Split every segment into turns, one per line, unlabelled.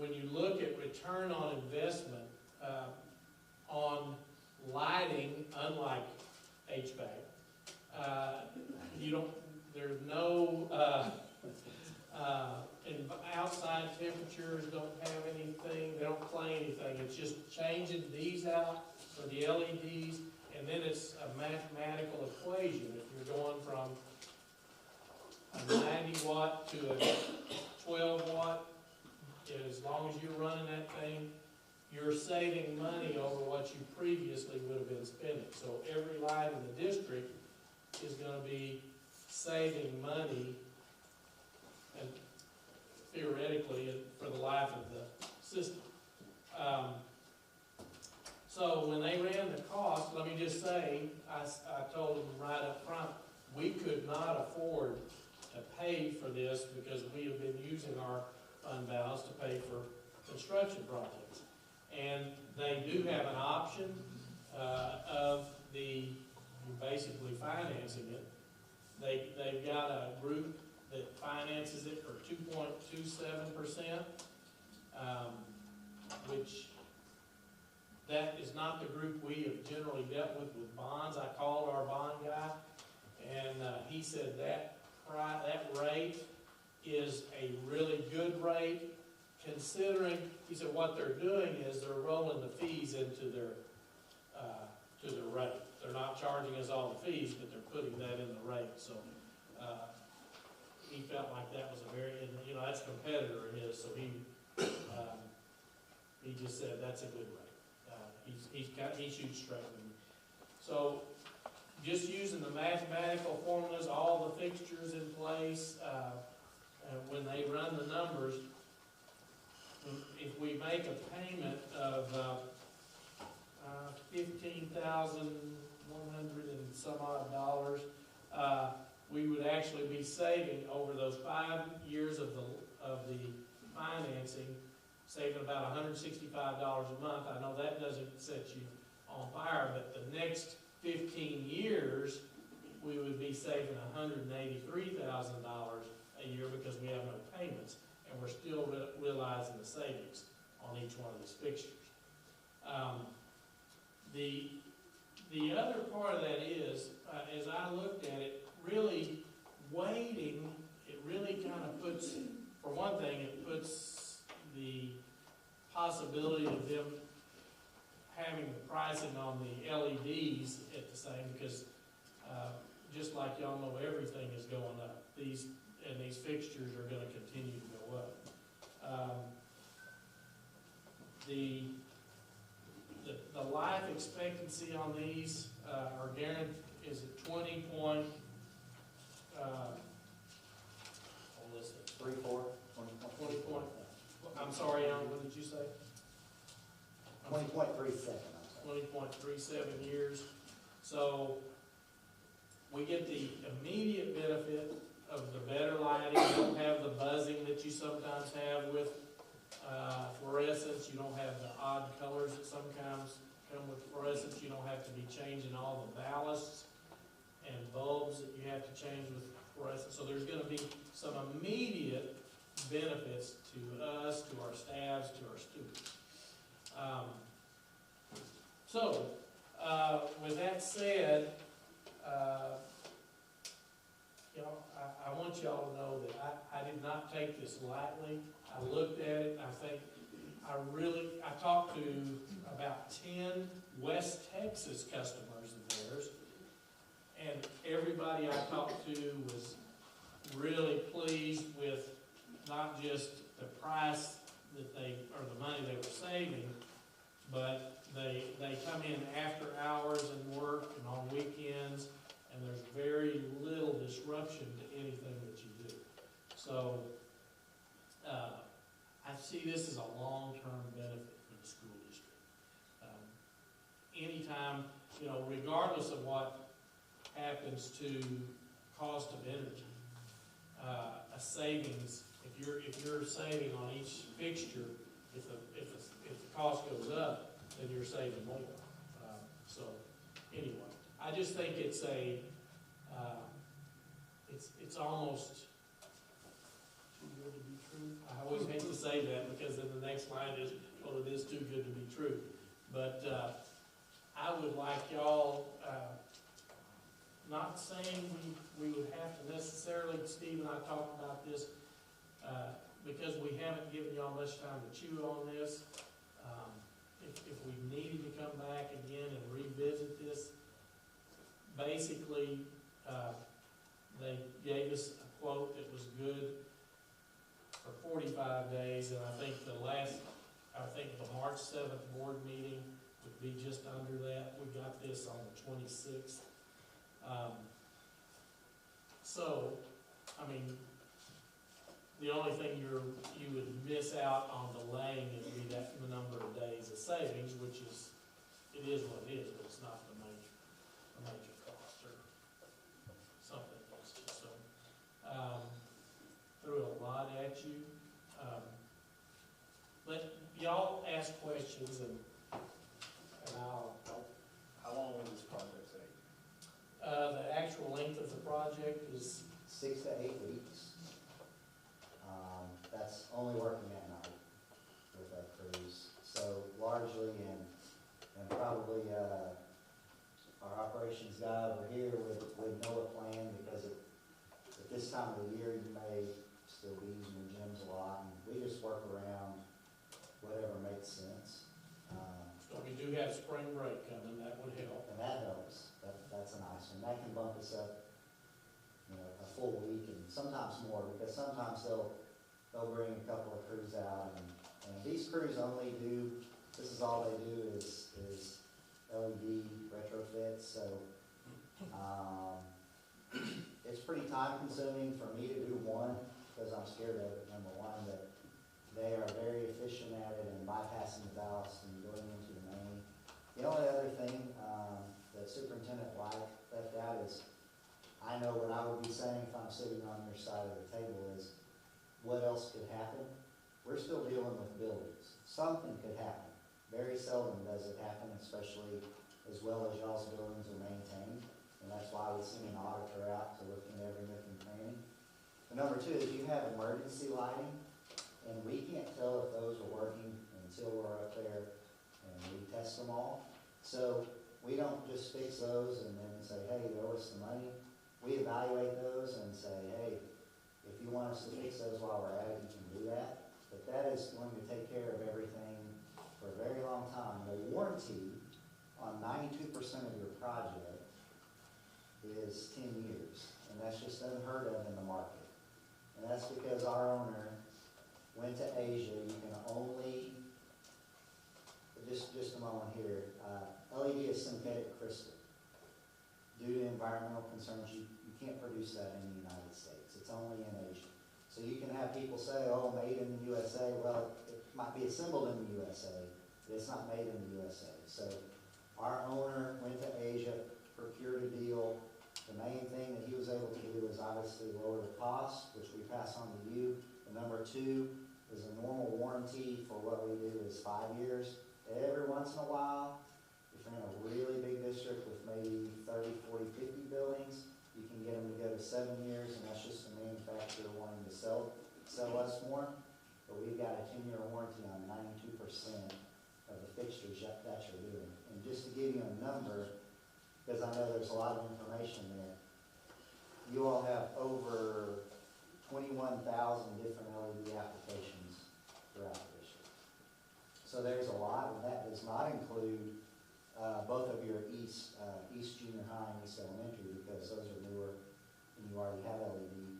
when you look at return on investment on lighting, unlike HVAC, there's no and outside temperatures don't have anything, they don't play anything. It's just changing these out for the LEDs, and then it's a mathematical equation. If you're going from a 90 watt to a 12 watt, as long as you're running that thing, you're saving money over what you previously would have been spending. So every light in the district is going to be saving money, and theoretically for the life of the system. So when they ran the cost, let me just say, I told them right up front, we could not afford to pay for this because we have been using our fund balance to pay for construction projects. And they do have an option of basically financing it. They've got a group that finances it for 2.27%, which that is not the group we have generally dealt with bonds. I called our bond guy, and he said that rate is a really good rate, considering, he said what they're doing is they're rolling the fees into their rate. They're not charging us all the fees, but they're putting that in the rate. So he felt like that was a very, that's a competitor of his, so he just said that's a good rate. He shoots straight with me. So just using the mathematical formulas, all the fixtures in place, when they run the numbers, if we make a payment of $15,100 and some odd dollars, we would actually be saving over those 5 years of the financing, saving about $165 a month. I know that doesn't set you on fire, but the next 15 years, we would be saving $183,000 a year because we have no payments, and we're still realizing the savings on each one of these fixtures. The other part of that is, as I looked at it, really weighting, it really kind of puts, for one thing, it puts the possibility of them having the pricing on the LEDs at the same, because just like y'all know, everything is going up. These fixtures are going to continue to go up. The life expectancy on these are guaranteed is at 20 point. Listen,
20
point. I'm sorry, Alan. What did you say?
20.37.
20.37 years. So we get the immediate benefit of the better lighting. You don't have the buzzing that you sometimes have with fluorescence. You don't have the odd colors that sometimes come with fluorescence. You don't have to be changing all the ballasts and bulbs that you have to change with fluorescence. So there's going to be some immediate benefits to us, to our staffs, to our students. With that said, I want y'all to know that I did not take this lightly. I looked at it, and I think I talked to about 10 West Texas customers of theirs, and everybody I talked to was really pleased with not just the price that or the money they were saving, but they come in after hours and work and on weekends, and there's very little disruption to anything that you do. So I see this as a long-term benefit for the school district. Anytime, regardless of what happens to cost of energy, a savings, if you're saving on each fixture, if the cost goes up, then you're saving more. So anyway, I just think it's it's almost too good to be true. I always hate to say that because then the next line is, well, it is too good to be true. But, I would like y'all, not saying we would have to necessarily, Steve and I talked about this, because we haven't given y'all much time to chew on this. If we needed to come back again and revisit this, basically, they gave us a quote that was good for 45 days, and I think the March 7th board meeting would be just under that. We got this on the 26th. So, I mean, the only thing you would miss out on delaying would be that the number of days of savings, which is, it is what it is, but it's not a major cost or something else. So, threw a lot at you. Let y'all ask questions and I'll.
How long will this project take?
The actual length of the project is
6 to 8 weeks. That's only working at night with that cruise. So largely, and probably our operations guy over here would know a plan, because at this time of the year, you may still be using the gyms a lot, and we just work around whatever makes sense.
so we do have spring break coming, that would help.
And that helps. That's a nice one. That can bump us up, a full week, and sometimes more, because sometimes they'll bring a couple of crews out, and these crews only do, this is all they do is LED retrofits, so, it's pretty time consuming for me to do one, because I'm scared of it, number one, but they are very efficient at it and bypassing the ballast and going into the main. The only other thing, that Superintendent Wylie left out is, I know what I would be saying if I'm sitting on your side of the table is, what else could happen? We're still dealing with buildings. Something could happen. Very seldom does it happen, especially as well as y'all's buildings are maintained. And that's why we send an auditor out to look in every nook and cranny. And number two is you have emergency lighting, and we can't tell if those are working until we're up there and we test them all. So we don't just fix those and then say, hey, throw us the money. We evaluate those and say, hey, if you want us to fix those while we're at it, you can do that. But that is going to take care of everything for a very long time. The warranty on 92% of your project is 10 years. And that's just unheard of in the market. And that's because our owner went to Asia. You can only, just a moment here, LED is synthetic crystal. Due to environmental concerns, you can't produce that in the United States. It's only in Asia. So you can have people say, oh, made in the USA. Well, it might be assembled in the USA, but it's not made in the USA. So our owner went to Asia, procured a deal. The main thing that he was able to do is obviously lower the cost, which we pass on to you. And number two is a normal warranty for what we do is 5 years. Every once in a while, if you're in a really big district with maybe 30, 40, 50 buildings, you can get them to go to 7 years, and that's just the manufacturer wanting to sell us more. But we've got a 10-year warranty on 92% of the fixtures that you're doing. And just to give you a number, because I know there's a lot of information there, you all have over 21,000 different LED applications throughout the district. So there's a lot, and that does not include both of your East Junior High and East Elementary, because those are newer and you already have LED.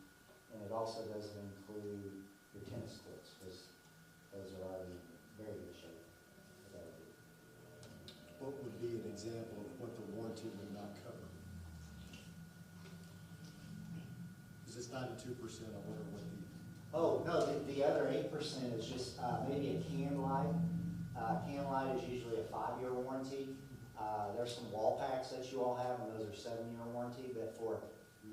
And it also doesn't include your tennis courts, because those are already in very good shape with LED.
What would be an example of what the warranty would not cover? Because it's 92%, I wonder what the...
Oh, no, the other 8% is just maybe a can light. Can light is usually a 5-year warranty. There's some wall packs that you all have, and those are 7-year warranty, but for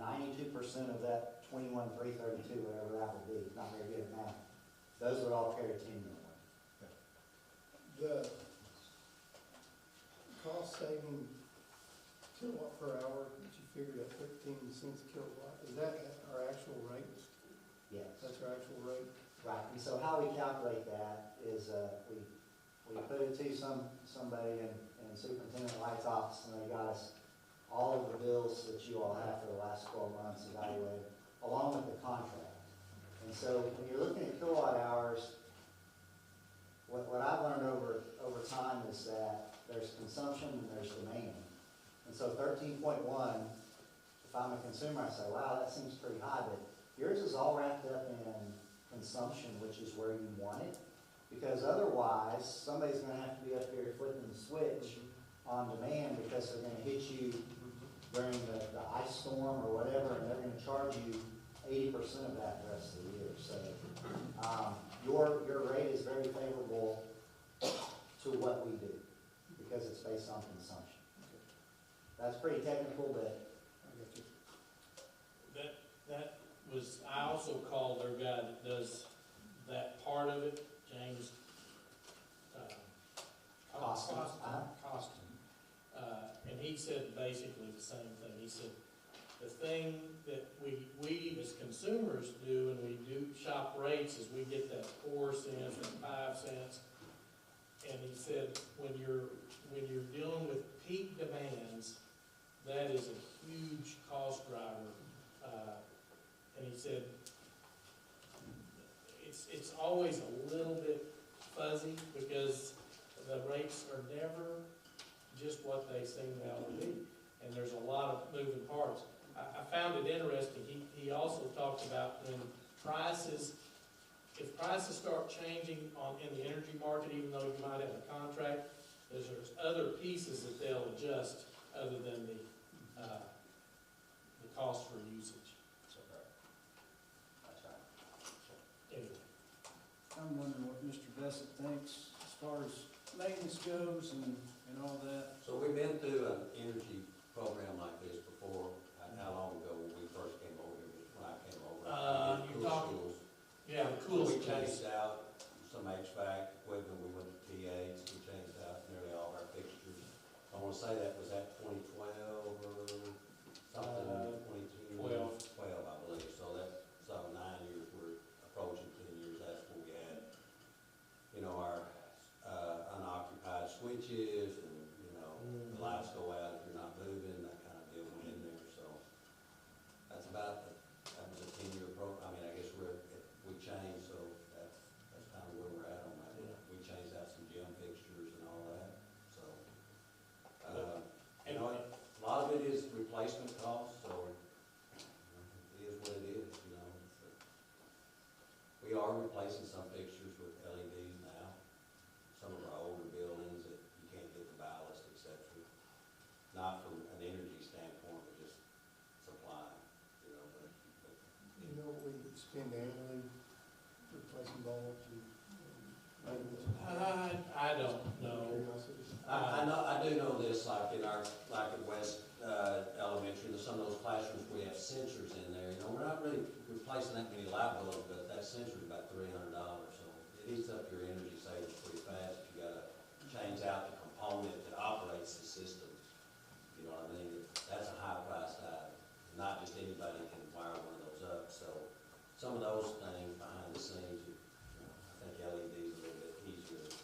92% of that 21,332, whatever that would be, not very good at math, those would all carry a 10-year warranty.
The cost saving kilowatt per hour that you figured at 13 cents a kilowatt, is that our actual rate?
Yes.
That's our actual rate?
Right, and so how we calculate that is, we put it to somebody in Superintendent Light's office, and they got us all of the bills that you all have for the last 12 months evaluated, along with the contract. And so when you're looking at kilowatt hours, what I've learned over time is that there's consumption and there's demand. And so 13.1, if I'm a consumer, I say, wow, that seems pretty high, but yours is all wrapped up in consumption, which is where you want it. Because otherwise, somebody's gonna have to be up here flipping the switch on demand because they're gonna hit you during the ice storm or whatever, and they're gonna charge you 80% of that the rest of the year. So, your rate is very favorable to what we do, because it's based on consumption. That's pretty technical, but
That was, I also called their guy that does that part of it, James,
Costin.
Costin. And he said basically the same thing. He said, the thing that we as consumers do, and we do shop rates, is we get that 4 cents and 5 cents. And he said, when you're dealing with peak demands, that is a huge cost driver. And he said, it's always a little bit fuzzy, because the rates are never just what they seem to be. And there's a lot of moving parts. I found it interesting. He also talked about when if prices start changing in the energy market, even though you might have a contract, there's other pieces that they'll adjust other than the cost for usage. So,
that's right.
anyway.
I'm wondering what Mr. Bassett thinks as far as maintenance goes and all that.
So we've been through an energy program like this before. How long ago when we first came over here, when I came over?
You're talking,
schools.
yeah, the cool
We
space.
changed out some HVAC equipment, we went to PAs, we changed out nearly all our fixtures. I want to say that was at 2012 or something, 22?
12.
12, I believe, so 9 years, we're approaching 10 years, that's when we had, our unoccupied switches, and, the lights go out if you're not moving, that kind of deal went in there, so. That was a 10-year program. I guess we changed, so that's kind of where we're at on that.
Yeah.
We changed out some gym fixtures and all that, so.
And
A lot of it is replacement costs, so it is what it is, We are replacing some fixtures with LEDs now. Some of our older buildings that you can't get the ballast, et cetera. Not from an energy standpoint, but just supply, but
You know what we spend annually replacing bulbs and maintenance?
I don't know.
Curiosity.
I do know this, like at West Elementary, some of those classrooms, we have sensors in there, we're not really replacing that many light bulbs, but that sensor is about $300, so it eats up your energy savings pretty fast if you gotta change out the component that operates the system, you know what I mean? That's a high priced item, not just anybody can wire one of those up, so some of those things behind the scenes, I think LED is a little bit easier to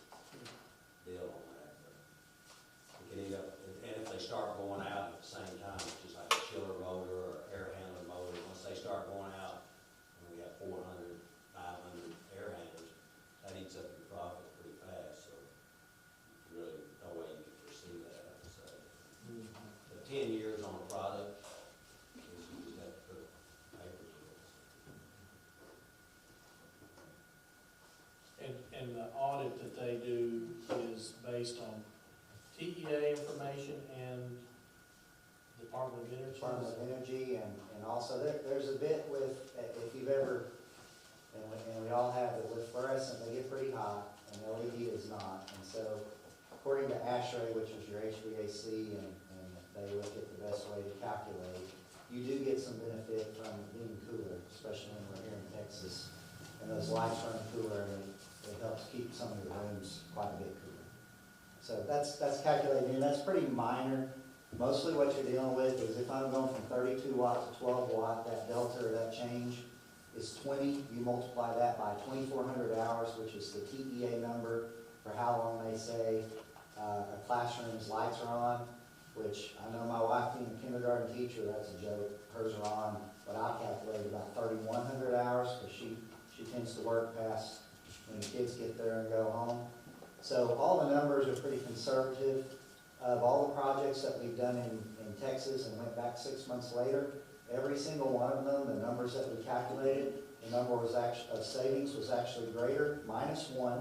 deal on that, but it can eat up, and if they start going out at the same time, it's just like a chiller motor or air handler motor, once they start going out, and we have 400, 500 air handlers, that eats up your profit pretty fast, so really no way you can foresee that, I would say. The 10 years on a product, is you just have to put papers in it.
And the audit that they do is based on TEA information and Department of Energy.
Department of Energy, and also there's a bit with, if you've ever, and we all have it, with fluorescent, they get pretty hot, and LED is not. And so, according to ASHRAE, which is your HVAC, and they look at the best way to calculate, you do get some benefit from being cooler, especially when we're here in Texas. And those lights run cooler, and it helps keep some of your rooms quite a bit cooler. So that's calculated, and that's pretty minor. Mostly what you're dealing with is if I'm going from 32 watt to 12 watt, that delta or that change is 20. You multiply that by 2,400 hours, which is the TEA number for how long they say a classroom's lights are on, which I know my wife being a kindergarten teacher, that's a joke. Hers are on, but I calculated about 3,100 hours because she tends to work past when the kids get there and go home. So all the numbers are pretty conservative. Of all the projects that we've done in Texas and went back 6 months later, every single one of them, the numbers that we calculated, the number was actually, of savings was actually greater, -1.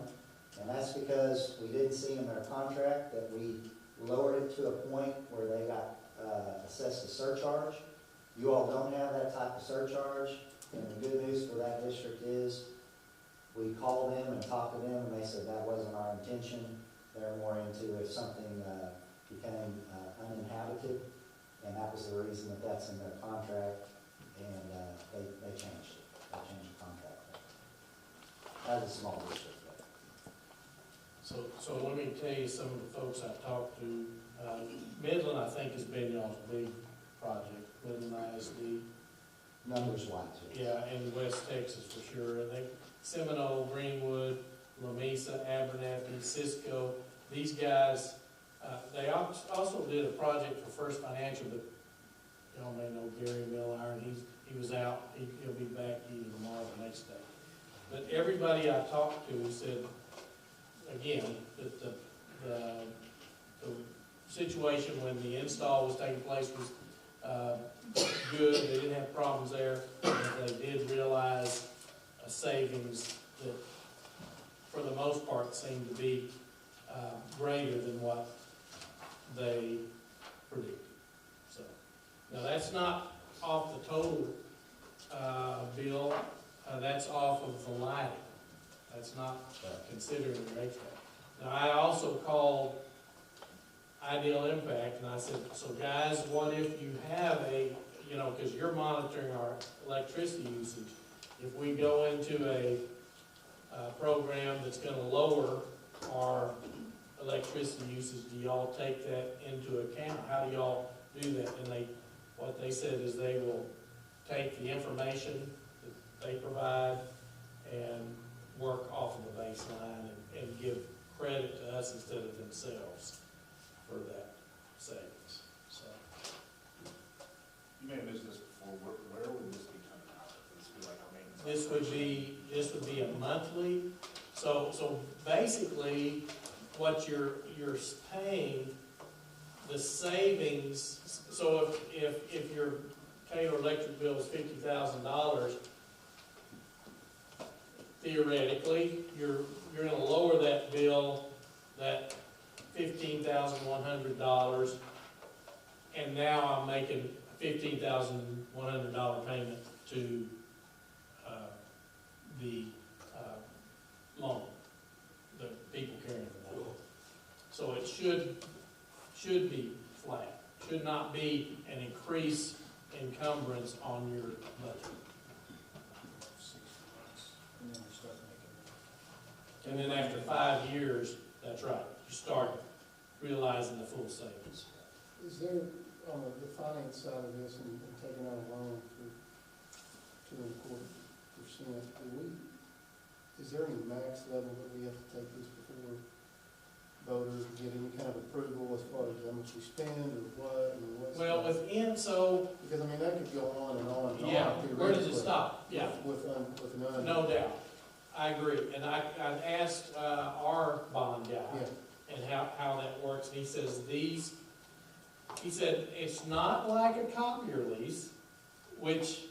And that's because we didn't see in their contract that we lowered it to a point where they got assessed a surcharge. You all don't have that type of surcharge. And the good news for that district is we called them and talked to them, and they said that wasn't our intention. They're more into if something became uninhabited, and that was the reason that that's in their contract, and they changed it. They changed the contract. That was a small district.
So let me tell you some of the folks I've talked to. Midland, I think, has been y'all's big project, Midland ISD.
Numbers wise.
Yeah, and West Texas for sure. I think Seminole, Greenwood, Lamesa, Abernathy, Cisco, these guys, they also did a project for First Financial, but y'all may know Gary Milliron. He was out. He'll be back either tomorrow or the next day. But everybody I talked to said, again, that the situation when the install was taking place was good. They didn't have problems there. But they did realize a savings that, for the most part, seemed to be greater than what they predicted. So, now that's not off the total bill. That's off of the lighting. That's not considering the HVAC. Now, I also called Ideal Impact, and I said, so guys, what if you have because you're monitoring our electricity usage. If we go into a program that's going to lower our electricity usage, do y'all take that into account? How do y'all do that? And what they said is they will take the information that they provide and work off of the baseline and give credit to us instead of themselves for that savings. So,
You may have mentioned this before, where would this be coming out of? Would this be like our maintenance?
this would be a monthly. So basically, what you're paying, the savings. So if your Taylor electric bill is $50,000, theoretically, you're going to lower that bill, that $15,100, and now I'm making a $15,100 payment to the loan, the people carrying the loan. So it should be flat. Should not be an increased encumbrance on your budget.
And then we start making.
And then after 5 years, that's right, you start realizing the full savings.
Is there, on the finance side of this and taking out a loan for 2.25%, is there any max level that we have to take this before voters get any kind of approval as far as how much we spend or what?
Well,
Because, I mean, that could go on and on and on.
yeah, where does it
theoretically,
stop? Yeah,
With an
no doubt. I agree. And I've asked our bond guy
Yeah,
and how that works. And he says he said, it's not like a copier lease, which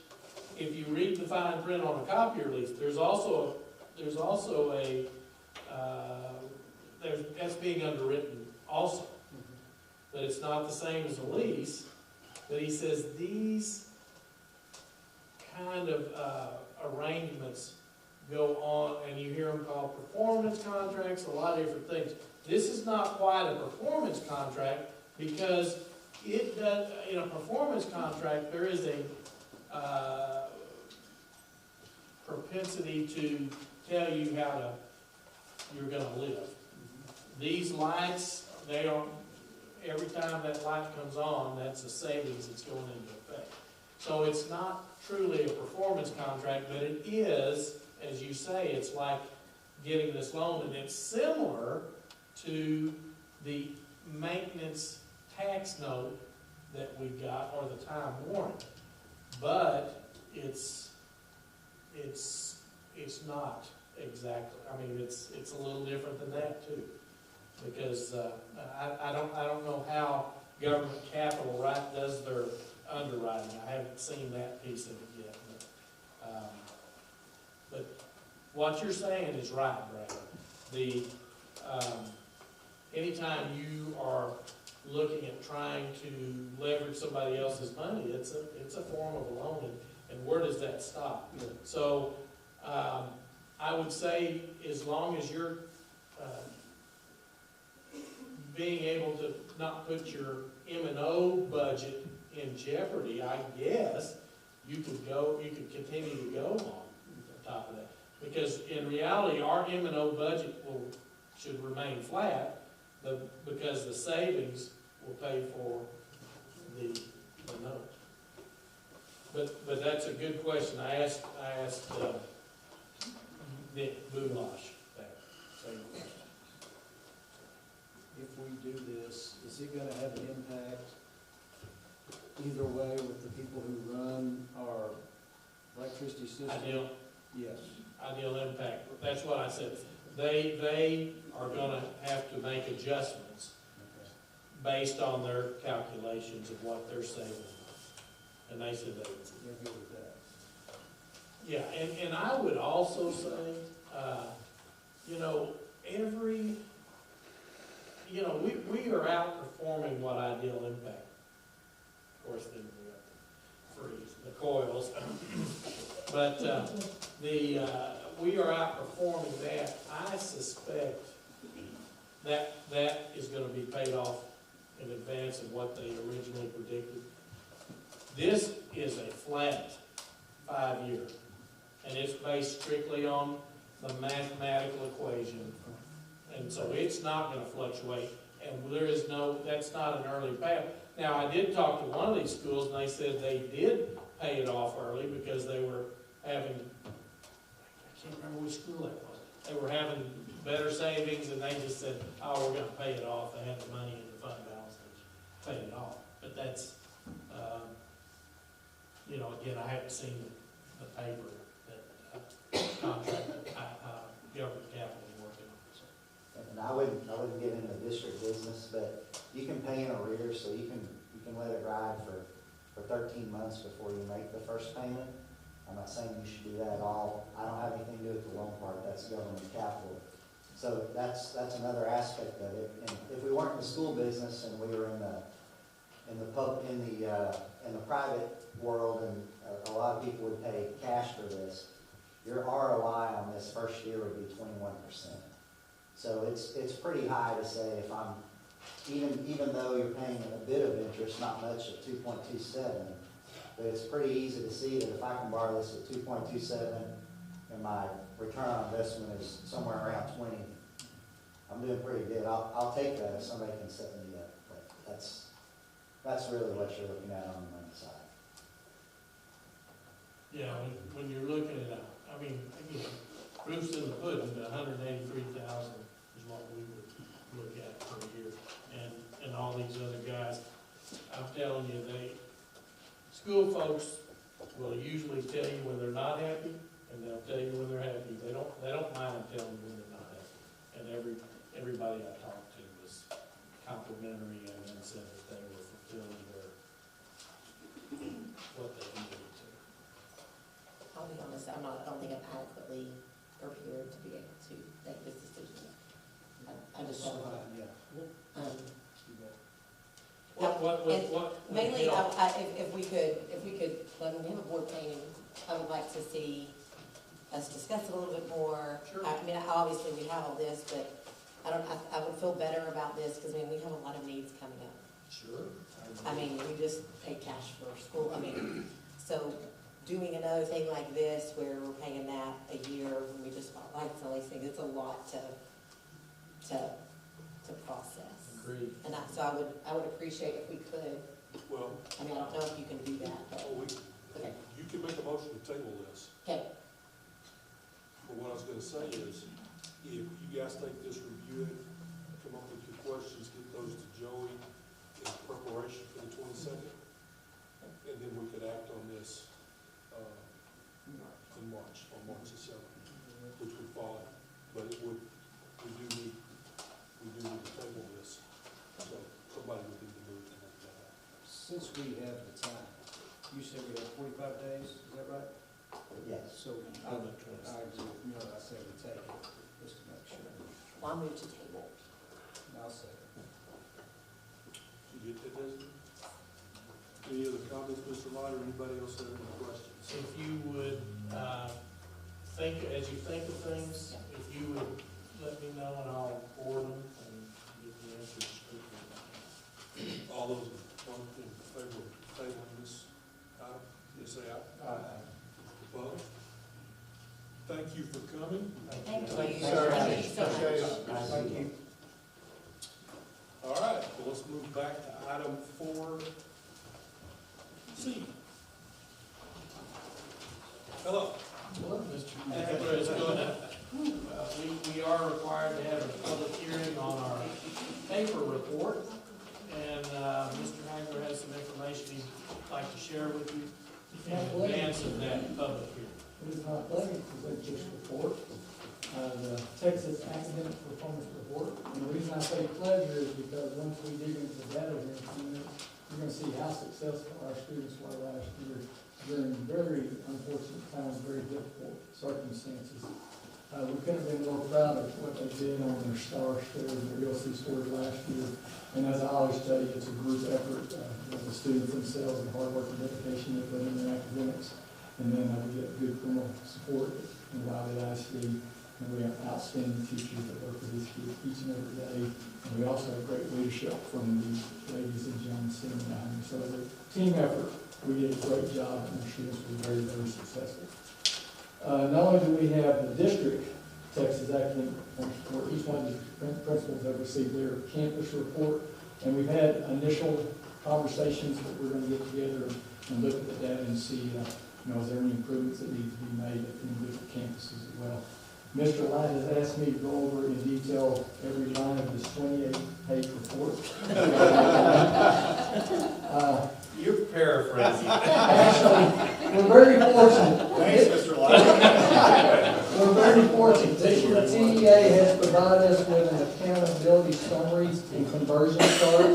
if you read the fine print on a copier lease, there's also a that's being underwritten also. But it's not the same as a lease. But he says these kind of arrangements go on, and you hear them called performance contracts, a lot of different things. This is not quite a performance contract because it does, in a performance contract, there is a propensity to tell you how you're gonna live. These lights, every time that light comes on, that's a savings that's going into effect. So it's not truly a performance contract, but it is, as you say, it's like getting this loan, and it's similar to the maintenance tax note that we got, or the time warrant. But it's not exactly, I mean, it's a little different than that too. Because, I don't know how government capital does their underwriting. I haven't seen that piece of it yet, but what you're saying is right, Brad. Anytime you are looking at trying to leverage somebody else's money, it's a form of a loan, and where does that stop? So, I would say, as long as you're, being able to not put your M&O budget in jeopardy, I guess, you could continue to go on top of that. Because in reality, our M&O budget should remain flat, because the savings will pay for the note. But that's a good question. I asked Nick Boulash that same question.
If we do this, is it gonna have an impact either way with the people who run our electricity system? Yes.
Ideal impact, that's what I said. They are gonna have to make adjustments based on their calculations of what they're saving. And they said they would.
They're good with that.
Yeah, and I would also say, we are outperforming what ideal impact. Of course, then we got the coils. But, we are outperforming that. I suspect that is gonna be paid off in advance of what they originally predicted. This is a flat 5-year, and it's based strictly on the mathematical equation. And so it's not gonna fluctuate, and that's not an early payoff. Now, I did talk to one of these schools, and they said they did pay it off early because they were having, I can't remember which school that was. They were having better savings, and they just said, oh, we're gonna pay it off. They had the money in the fund balance, they paid it off. But that's, again, I haven't seen the paper that contract government capital is working on. So.
And I wouldn't get into district business, but you can pay in arrears, so you can let it ride for 13 months before you make the first payment. I'm not saying you should do that at all. I don't have anything to do with the loan part, that's government capital. So that's another aspect of it. And if we weren't in the school business and we were in the private world, and a lot of people would pay cash for this, your ROI on this first year would be 21%. So it's pretty high to say if I'm, even though you're paying a bit of interest, not much at 2.27, but it's pretty easy to see that if I can borrow this at 2.27 and my return on investment is somewhere around 20, I'm doing pretty good. I'll take that if somebody can set me up, but that's really what you're looking at on the money side.
Yeah, when you're looking at, again, proof's in the pudding, but 183,000 is what we would look at per year. And all these other guys, I'm telling you, school folks will usually tell you when they're not happy, and they'll tell you when they're happy. They don't mind telling you when they're not happy. And everybody I talked to was complimentary and said that they were fulfilling what they needed to.
I'll be honest, I don't think I'm adequately prepared to be able to make this decision. I just don't.
Yeah.
Mainly, if we could, when we have a board meeting, I would like to see us discuss it a little bit more.
Sure.
I mean, obviously we have all this, but I would feel better about this, because we have a lot of needs coming up.
Sure.
I mean, we just pay cash for school, so doing another thing like this, where we're paying that a year, when we just bought lights and all these things, it's a lot to process.
Agreed.
And so I would appreciate if we could,
Well,
I don't know if you can do that, but. Okay.
You can make a motion to table this.
Okay.
But what I was gonna say is, if you guys take this, review it, come up with your questions, get those to Joey in preparation for the 22nd, and then we could act on this, in March, on March the 7th, which would follow. But it would, we do need to table this, so somebody would need to move to make that happen.
Since we have the time, you said we have 45 days, is that right?
Yes.
So I agree with Miller, I say we take it, just to make sure.
Well, I'll move to table.
And I'll second.
You get that, Desmond? Any other comments, Mr. Light, or anybody else have any questions?
If you would, as you think of things, if you would let me know and I'll forward them and get the answers quickly.
All those in favor of tabling this item, please say aye. Opposed? Thank you for coming.
Thank you.
Thank you,
Sir.
sir.
Thank you so much.
Thank you.
All right, well, let's move back to item 4C. Hello.
Mr. Hagler is going to, we are required to have a public hearing on our paper report. And Mr. Hagler has some information he'd like to share with you in advance of that public hearing.
It is my pleasure to present this report, the Texas Academic Performance Report. And the reason I say pleasure is because once we dig into the data here in a few minutes, you're going to see how successful our students were last year during very unfortunate times, very difficult circumstances. We couldn't have been more proud of what they did on their STAR scores and their ELC scores last year. And as I always tell you, it's a group effort, the students themselves, the hard work and dedication they put in their academics. And then we get good criminal support in Wylie ISD, and we have outstanding teachers that work with these kids each and every day. And we also have great leadership from the ladies and gentlemen sitting behind me. So as a team effort, we did a great job, and our students were very, very successful. Not only do we have the district Texas Academic Report, each one of these principals have received their campus report, and we've had initial conversations that we're going to get together and look at the data and see, is there any improvements that need to be made at the different campuses as well. Mr. Light has asked me to go over in detail every line of this 28-page report.
You're paraphrasing.
Actually, we're very fortunate.
Thanks, Mr. Light.
We're very fortunate. This year, TEA has provided us with an accountability summaries and conversion chart,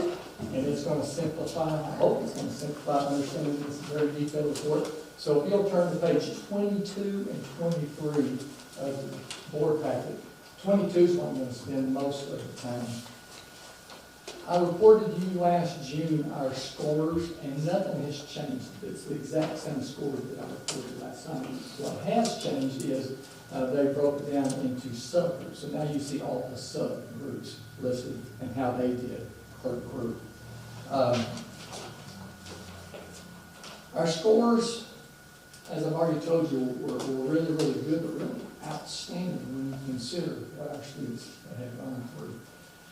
and it's going to simplify, I hope it's going to simplify understanding this very detailed report. So if you'll turn to page 22 and 23 of the board packet. 22 is what I'm going to spend most of the time. I reported to you last June our scores, and nothing has changed. It's the exact same scores that I reported last time. What has changed is they broke it down into subgroups. So now you see all the subgroups listed and how they did per group. Our scores, as I've already told you, were really, really good, but really outstanding when you consider what our students have gone through.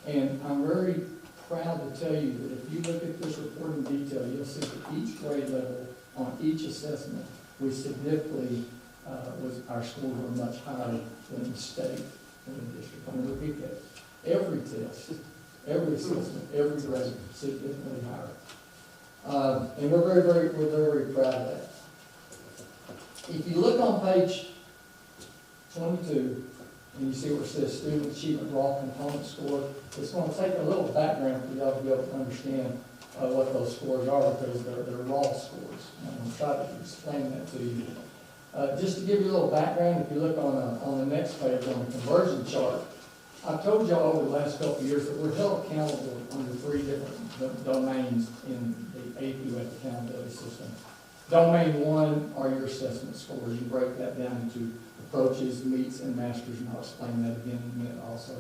And I'm very proud to tell you that if you look at this report in detail, you'll see that each grade level on each assessment, we significantly, our scores were much higher than the state and the district. I'm going to repeat that. Every test, every assessment, every grade, significantly higher. And we're very proud of that. If you look on page 22, and you see where it says Student Achievement Raw Component Score, it's going to take a little background for y'all to be able to understand what those scores are, because they're raw scores. And I'm going to try to explain that to you. Just to give you a little background, if you look on the next page on the conversion chart, I've told y'all over the last couple of years that we're held accountable under 3 different domains in the APUF accountability system. Domain 1 are your assessment scores. You break that down into approaches, meets, and masters, and I'll explain that again in a minute also.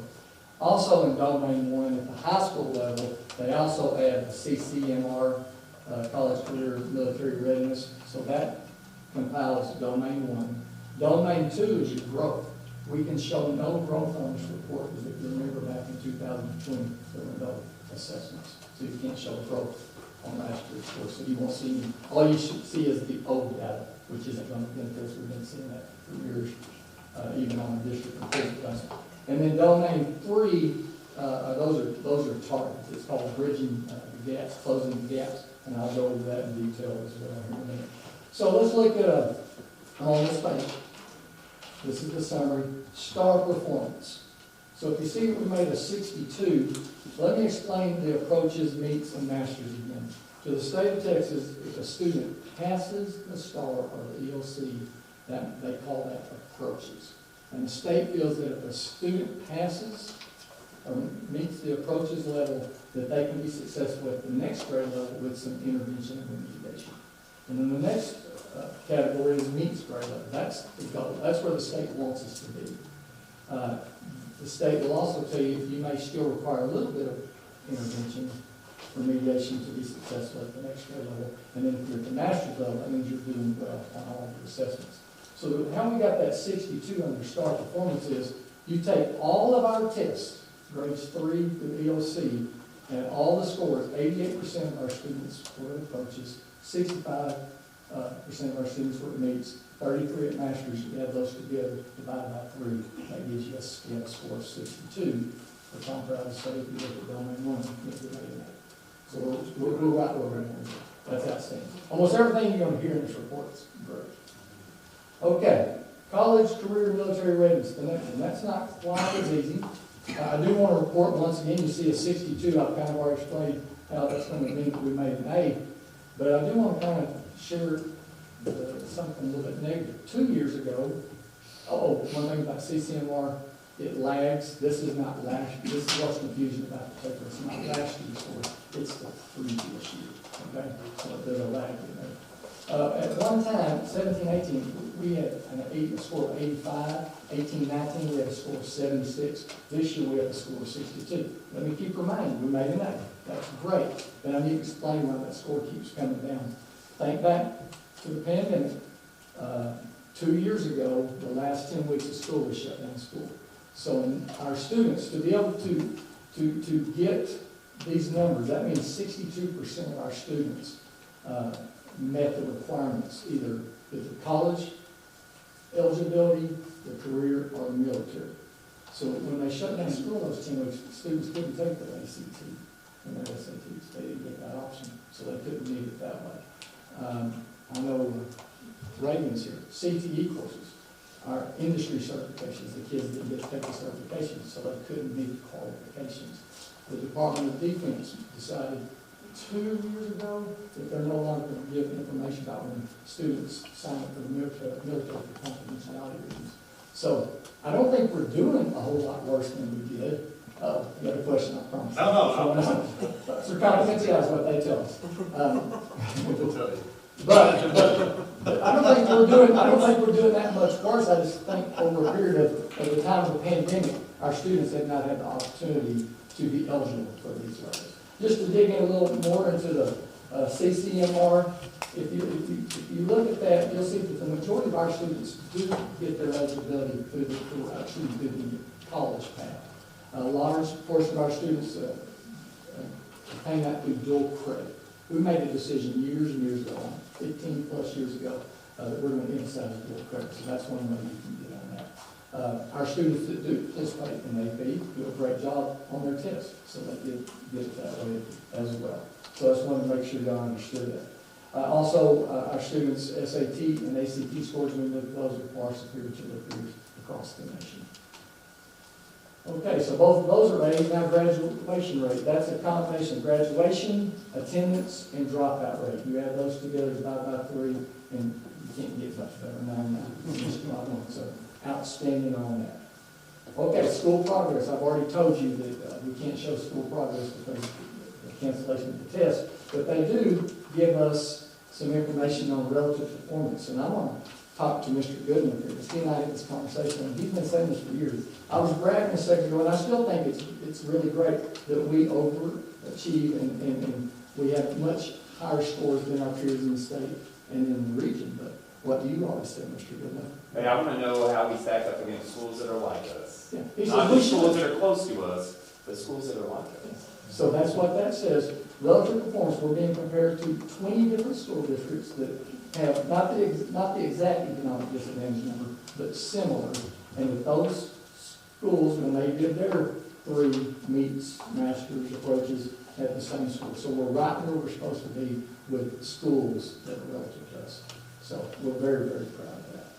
Also in Domain 1 at the high school level, they also add the CCMR, College Career Military Readiness, so that compiles Domain 1. Domain 2 is your growth. We can show no growth on this report, because if you remember back in 2020, there were no assessments, so you can't show growth on last year's score, so you won't see, all you should see is the old data, which isn't gonna benefit us, we've been seeing that for years, even on the district report does. And then domain 3, those are targets, it's called bridging the gaps, closing the gaps, and I'll go over that in detail as well here in a minute. So let's look at, on this page, this is the summary, star performance. So if you see we made a 62, let me explain the approaches, meets, and masters again. To the state of Texas, if a student passes the star or the EOC, that they call that approaches. And the state feels that if a student passes or meets the approaches level, that they can be successful at the next grade level with some intervention and remediation. And then the next category is meets grade level. That's the goal. That's where the state wants us to be. The state will also tell you if you may still require a little bit of intervention, remediation to be successful at the next grade level. And then if you're at the master's level, that means you're doing well on all of the assessments. So how we got that 62 under star performance is you take all of our tests, grades 3 through EOC, and all the scores, 88% of our students were at approaches, 65% of our students were at meets, 33 at masters. You add those together, divided by 3, that gives you a score of 62. Which I'm proud to say, if you look at domain 1, you'll be made that. So we're right where we're going. That's outstanding. Almost everything you're going to hear in this report is great. Okay, college, career, military readiness. The next one. That's not quite as easy. I do want to report once again, you see a 62. I've kind of already explained how that's going to mean that we made an A. But I do want to kind of share something a little bit negative. 2 years ago, one thing about CCMR, it lags. This is not last. This is what's confusing about the paper. It's not last year's score. It's the previous year. Okay, so there's a lag in there. At one time, 17-18, we had a score of 85. 18-19, we had a score of 76. This year, we have a score of 62. Let me keep reminding you, we made an A. That's great. But I need to explain why that score keeps coming down. Think back to the pandemic. 2 years ago, the last 10 weeks of school, we shut down school. So our students, to be able to get these numbers, that means 62% of our students met the requirements, either the college eligibility, the career, or the military. So when they shut down school those 10 weeks, students couldn't take their ACT and their SATs. They didn't get that option, so they couldn't meet it that way. I know Reagan's here, CTE courses, our industry certifications, the kids didn't get to take the certifications, so they couldn't meet the qualifications. The Department of Defense decided 2 years ago that they're no longer going to give information about when students sign up for the military for confidentiality reasons. So I don't think we're doing a whole lot worse than we did. Oh, you got a question, I promise.
No.
So confidentiality is what they tell us. But I don't think we're doing that much worse. I just think over a period of the time of the pandemic, our students have not had the opportunity to be eligible for these levels. Just to dig in a little more into the CCMR, if you look at that, you'll see that the majority of our students do get their eligibility through the college path. A large portion of our students obtain that through dual credit. We made a decision years and years ago, 15 plus years ago, that we're going to emphasize dual credit. So that's one way you can get on that. Our students that do participate in AP do a great job on their tests, so they get it that way as well. So I just wanted to make sure y'all understood that. Also, our students' SAT and ACT scores, we look at those, are far superior to their peers across the nation. Okay, so both of those are A's. Now graduation rate, that's a combination of graduation, attendance, and dropout rate. You add those together, divide by 3, and you can't get much better than 99. So outstanding on that. Okay, school progress. I've already told you that we can't show school progress because of the cancellation of the test, but they do give us some information on relative performance. And I want to talk to Mr. Goodman here, because he and I had this conversation, and he's been saying this for years. I was bragging a second ago, and I still think it's really great that we overachieve and we have much higher scores than our peers in the state and in the region. But what do you always say, Mr. Goodman?
Hey, I want to know how we stack up against schools that are like us.
Yeah.
Not just schools that are close to us, but schools that are like us.
So that's what that says. Relative performance, we're being compared to 20 different school districts that have not the exact economic disadvantage number, but similar. And with those schools, when they did their 3 meets, masters, approaches at the same school. So we're right where we're supposed to be with schools that are relative to us. So we're very, very proud of that.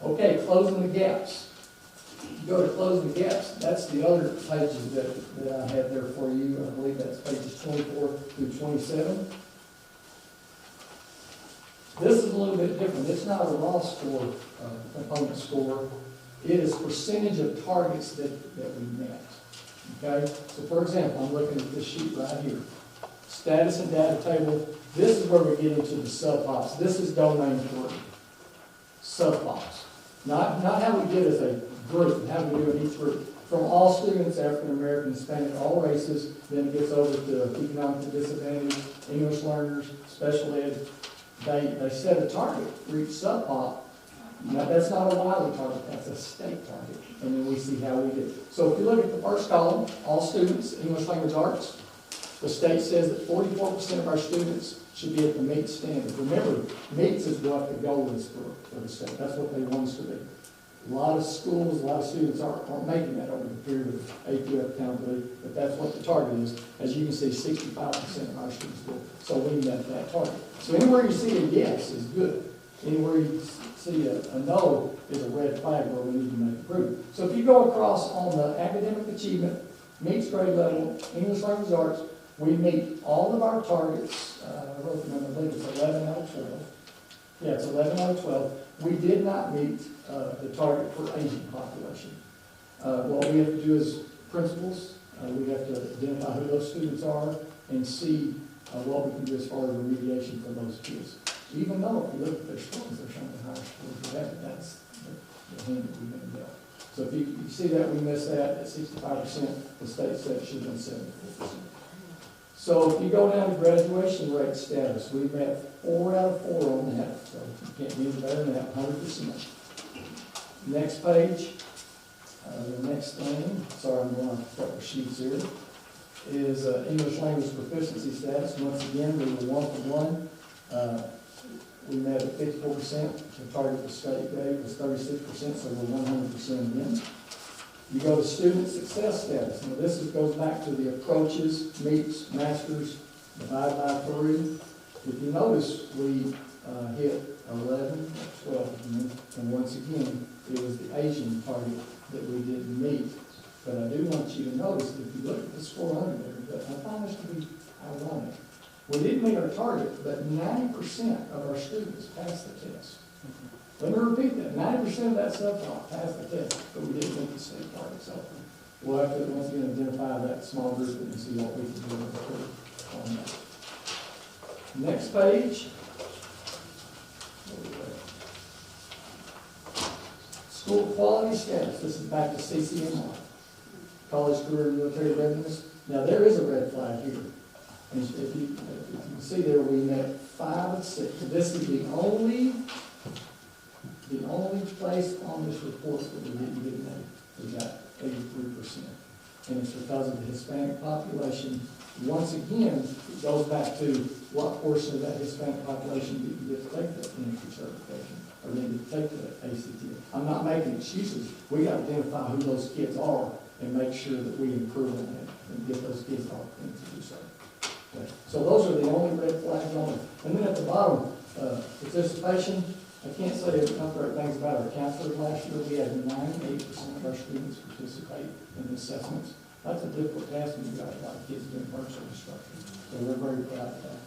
Okay, closing the gaps. Go to closing the gaps. That's the other pages that I have there for you. I believe that's pages 24 through 27. This is a little bit different. It's not a raw score, component score. It is percentage of targets that we met. Okay? So for example, I'm looking at this sheet right here. Status and data table. This is where we get into the subplots. This is domain 3. Subplots. Not how we did as a group, how we do in each group. From all students, African American, Hispanic, all races, then it gets over to economic disadvantage, English learners, special ed. They set a target for each subplot. Now, that's not a Wylie target, that's a state target. And then we see how we did. So if you look at the first column, all students, English language arts, the state says that 44% of our students should be at the MEET standard. Remember, MEETs is what the goal is for the state. That's what they want us to be. A lot of schools, a lot of students aren't making that over the period of APF accountability, but that's what the target is. As you can see, 65% of our students do. So we met that target. So anywhere you see a yes is good. Anywhere you see a no is a red flag where we need to make improvement. So if you go across on the academic achievement, MEETs grade level, English language arts, we meet all of our targets. I wrote the number, I believe it's 11 out of 12. Yeah, it's 11 out of 12. We did not meet the target for Asian population. What we have to do as principals, we have to identify who those students are and see what we can do as far as remediation for those kids. Even though if you look at their scores, they're showing higher scores for that, but that's the hand that we've been dealt. So if you see that we missed that at 65%, the state said it should have been 74%. So if you go down to graduation rate status, we met 4 out of 4 on that, so you can't be any better than that, 100%. Next page, the next thing, sorry, I'm going on a couple of sheets here, is English language proficiency status. Once again, we were 1 for 1. We met at 54%. The target the state gave was 36%, so we're 100% again. You go to student success status. Now this goes back to the approaches, meets, masters, divide by 3. If you notice, we hit 11, 12, and once again, it was the Asian target that we didn't meet. But I do want you to notice that if you look at the score under there, but I find this to be ironic. We didn't meet our target, but 90% of our students passed the test. Let me repeat that. 90% of that subplot passed the test, but we didn't meet the state target. So we'll have to once again identify that small group and see what we can do on that. Next page. School quality status. This is back to CCMR. College career military readiness. Now there is a red flag here. And if you can see there, we met 5 of 6. This is the only place on this report that we didn't get an A. We got 83%. And it's because of the Hispanic population. Once again, it goes back to what portion of that Hispanic population did you get to take that entry certification or did you take the ACT? I'm not making excuses. We got to identify who those kids are and make sure that we improve on that and get those kids the opportunity to do so. Okay. So those are the only red flags on it. And then at the bottom, participation. I can't say enough great things about our counselors last year. We had 98% of our students participate in the assessments. That's a difficult task when you've got a lot of kids doing virtual instruction. So we're very proud of that.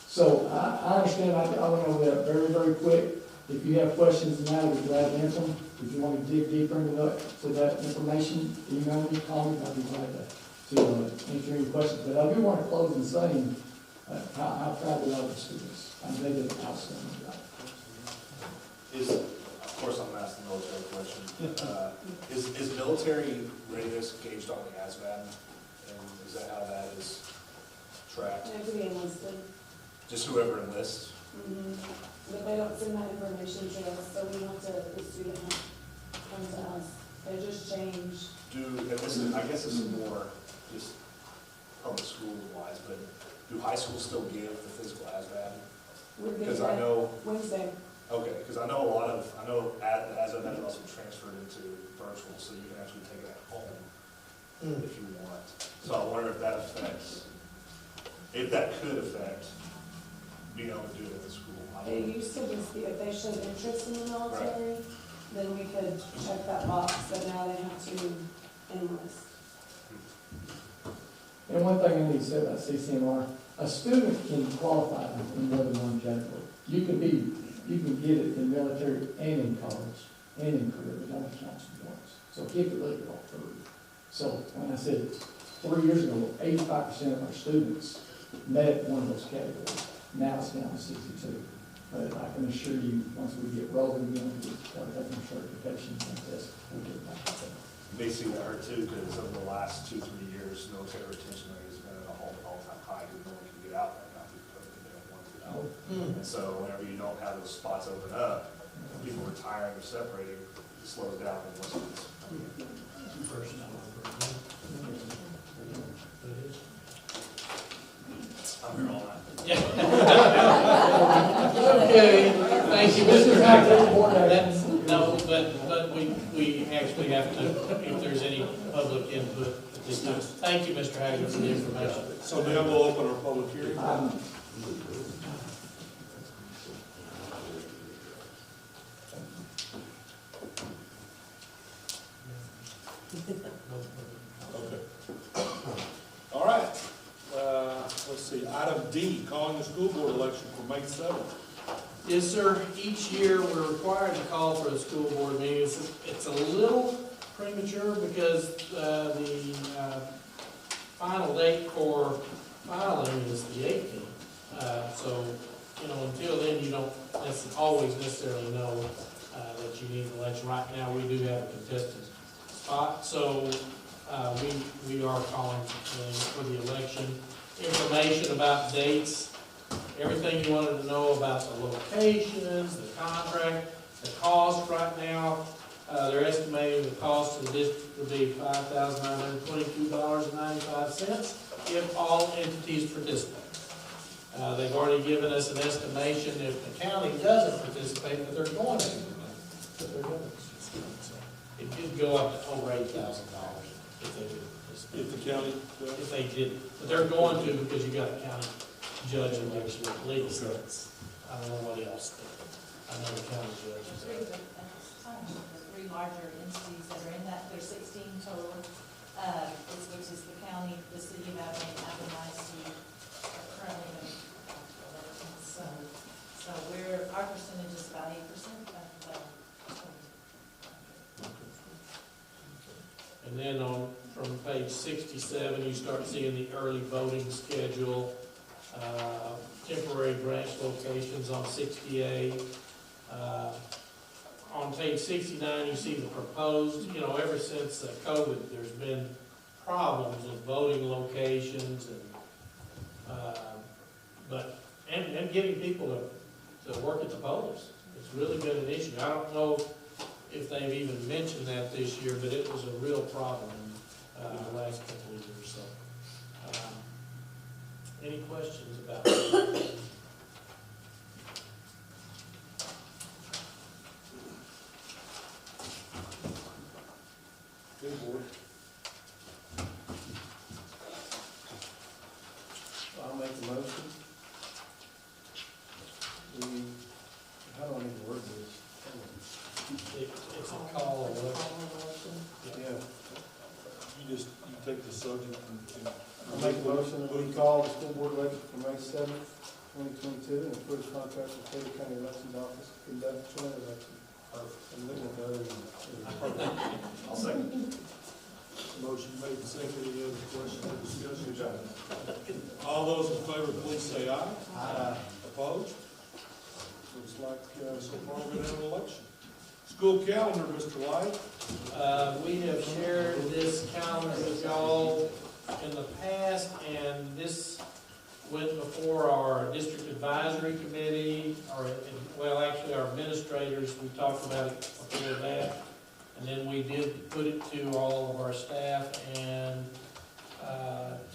So I understand, I want to know that very, very quick. If you have questions now, we'd be glad to answer them. If you want to dig deeper into that information, email me, call me, I'll be glad to answer any questions. But I do want to close in saying how proud we are of the students. They did an outstanding job.
Of course, I'm asking the military question. Is military readiness gauged on the ASVAB? And is that how that is tracked?
It could be enlisted.
Just whoever enlists?
But they don't send that information to us, so we have to, the student has to come to us. They just change.
And this is, I guess this is more just the schools wise, but do high schools still give the physical ASVAB?
We're getting
Because I
that
know,
Wednesday.
okay, because I know the ASVAB is also transferred into virtual, so you can actually take it at home if you want. So I wonder if that affects, if that could affect being able to do it at the school. I don't
It
know.
used to just be if they showed interest in the military, then we could check that box, but now they have to enlist.
And one thing I need to say about CCMR, a student can qualify in more than one category. You can get it in military and in college and in career, but only counts once. So keep it look all through. So when I said 3 years ago, 85% of our students met one of those categories. Now it's down to 62. But I can assure you, once we get rolling, again, we start taking certifications and tests, we'll get back to that.
They see that too, because over the last 2-3 years, military retention rate has been at an all-time high, because no one can get out right now because they don't want to get out. And so whenever you don't have those spots open up, people retiring or separating, it slows down and once it's. I'm here all night.
Okay, thank you, Mr. Hackett.
That's-
No, but we actually have to, if there's any public input at this time. Thank you, Mr. Hackett, for the information.
So now we'll open our public hearing. Okay. All right, let's see, item D, calling the school board election for May 7th.
Yes, sir. Each year, we're required to call for the school board meeting. It's a little premature because the final date for filing is the 18th. So, you know, until then, you don't always necessarily know that you need an election. Right now, we do have a contested spot, so we are calling for the election. Information about dates, everything you wanted to know about the locations, the contract, the cost right now. They're estimating the cost of the district will be $5,922.95 if all entities participate. They've already given us an estimation if the county doesn't participate, but they're going to. But they're going to. So it could go up to over $8,000 if they did participate.
If the county,
If they didn't, but they're going to because you got a county judge and gives you at least. I don't know what else. I know the county judge.
The three larger entities that are in that, there's 16 total, which is the county, the city of Abilene, ISD, are currently in elections. So our percentage is about 8% of the.
And then from page 67, you start seeing the early voting schedule, temporary branch locations on 68. On page 69, you see the proposed, ever since COVID, there's been problems with voting locations and getting people to work at the polls. It's really been an issue. I don't know if they've even mentioned that this year, but it was a real problem the last couple of years. So, any questions about that?
good board.
I'll make the motion. How do I need to word this?
It's a call election.
Yeah,
You take the subject and.
I'll make a motion that we call the school board election for May 7th, 2022, and approve contract with Taylor County Elections Office to conduct joint election. I'm looking at the other one.
I'll second.
Motion made and seconded. Any other questions or discussion? All those in favor, please say aye.
Aye.
Opposed? Looks like so far we're going to have an election. School calendar, Mr. White.
We have shared this calendar with y'all in the past, and this went before our district advisory committee, actually our administrators, we talked about it before that. And then we did put it to all of our staff, and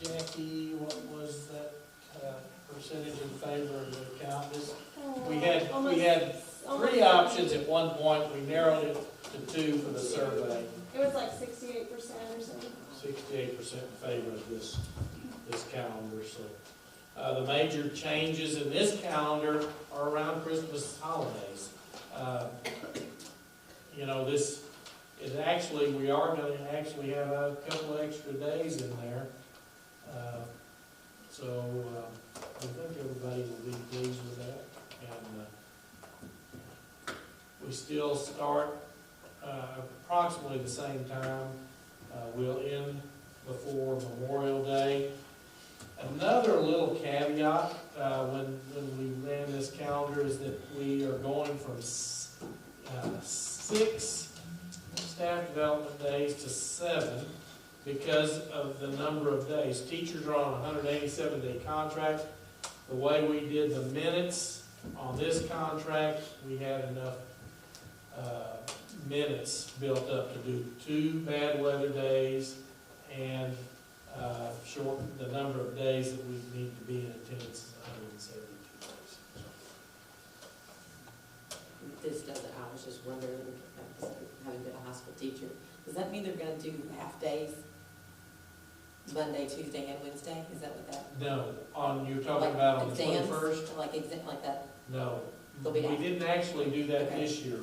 Jackie, options. At one point, we narrowed it to 2 for the survey.
It was like 68% or something.
68% in favor of this calendar, so. The major changes in this calendar are around Christmas holidays. You know, this is actually, we are gonna actually have a couple of extra days in there. So, I think everybody will be pleased with that. And, we still start, approximately the same time. We'll end before Memorial Day. Another little caveat, when we ran this calendar, is that we are going from 6 staff development days to 7 because of the number of days. Teachers are on a 187-day contract. The way we did the minutes on this contract, we had enough minutes built up to do 2 bad weather days and shorten the number of days that we need to be in attendance is 172 days.
This doesn't, I was just wondering, having been a high school teacher, does that mean they're gonna do half days? Monday, Tuesday, and Wednesday? Is that what that?
No, you're talking
Like
about on the
exams?
21st?
Like that?
No,
They'll
we
be half.
didn't actually do that
Okay.
this year.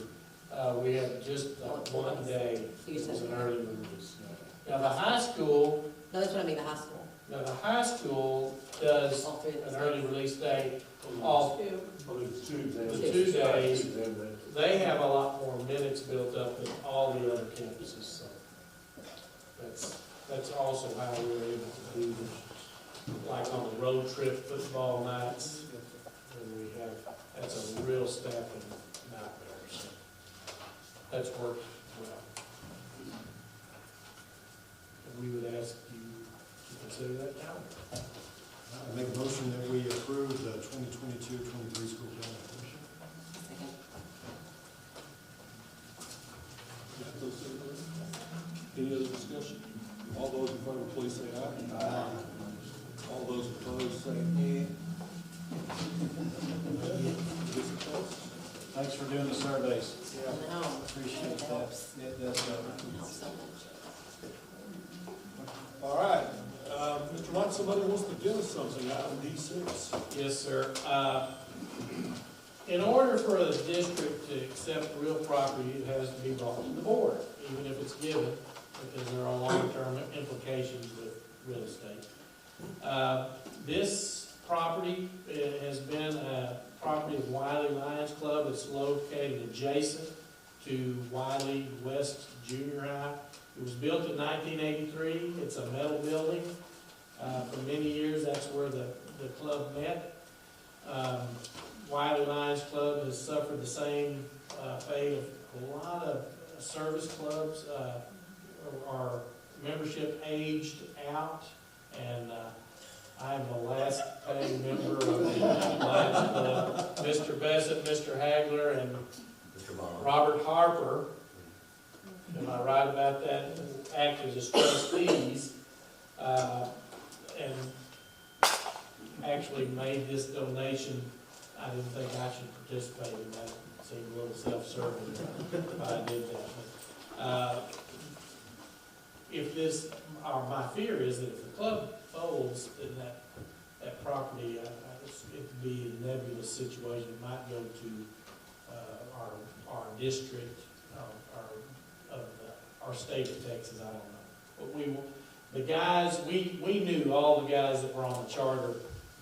We had just one day,
So you
it was
said-
an early release. Now, the high school,
No, that's what I mean, the high school.
does
All three of
an
those.
early release day off
Two.
the 2 days. They have a lot more minutes built up than all the other campuses, so that's also how we were able to do this. Like on the road trip football nights, and that's a real staffing nightmare, so that's worked well. And we would ask you to consider that calendar.
I make a motion that we approve the 2022-23 school calendar.
Second.
Any other discussion? All those in favor, please say aye. Aye. All those opposed, say nay. This is close.
Thanks for doing the surveys.
No.
Appreciate that.
Helps.
It does help.
Helps so much.
All right, Mr. White, somebody wants to give us something out of D6.
Yes, sir. In order for the district to accept real property, it has to be brought to the board, even if it's given, because there are long-term implications with real estate. This property has been a property of Wylie Lions Club. It's located adjacent to Wylie West Junior High. It was built in 1983. It's a metal building. For many years, that's where the club met. Wylie Lions Club has suffered the same fate of a lot of service clubs. Our membership aged out, and I'm the last paying member of the Lions Club. Mr. Bessett, Mr. Hagler, and
Mr. Bond.
Robert Harper, am I right about that, act as trustees, and actually made this donation. I didn't think I should participate in that. It seemed a little self-serving if I did that. But, if this, or my fear is that if the club folds, then that property, it'd be a nebulous situation. It might go to our district, our state of Texas, I don't know. But the guys, we knew all the guys that were on the charter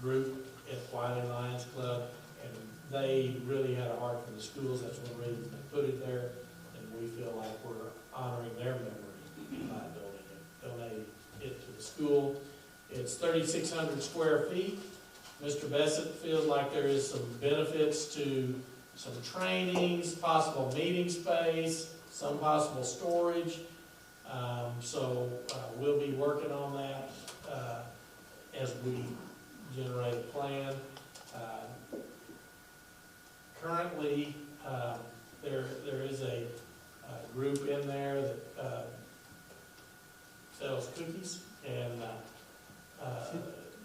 group at Wylie Lions Club, and they really had a heart for the schools. That's one reason they put it there, and we feel like we're honoring their memory by donating it to the school. It's 3,600 square feet. Mr. Bessett feels like there is some benefits to some trainings, possible meeting space, some possible storage. So we'll be working on that as we generate a plan. Currently, there is a group in there that sells cookies, and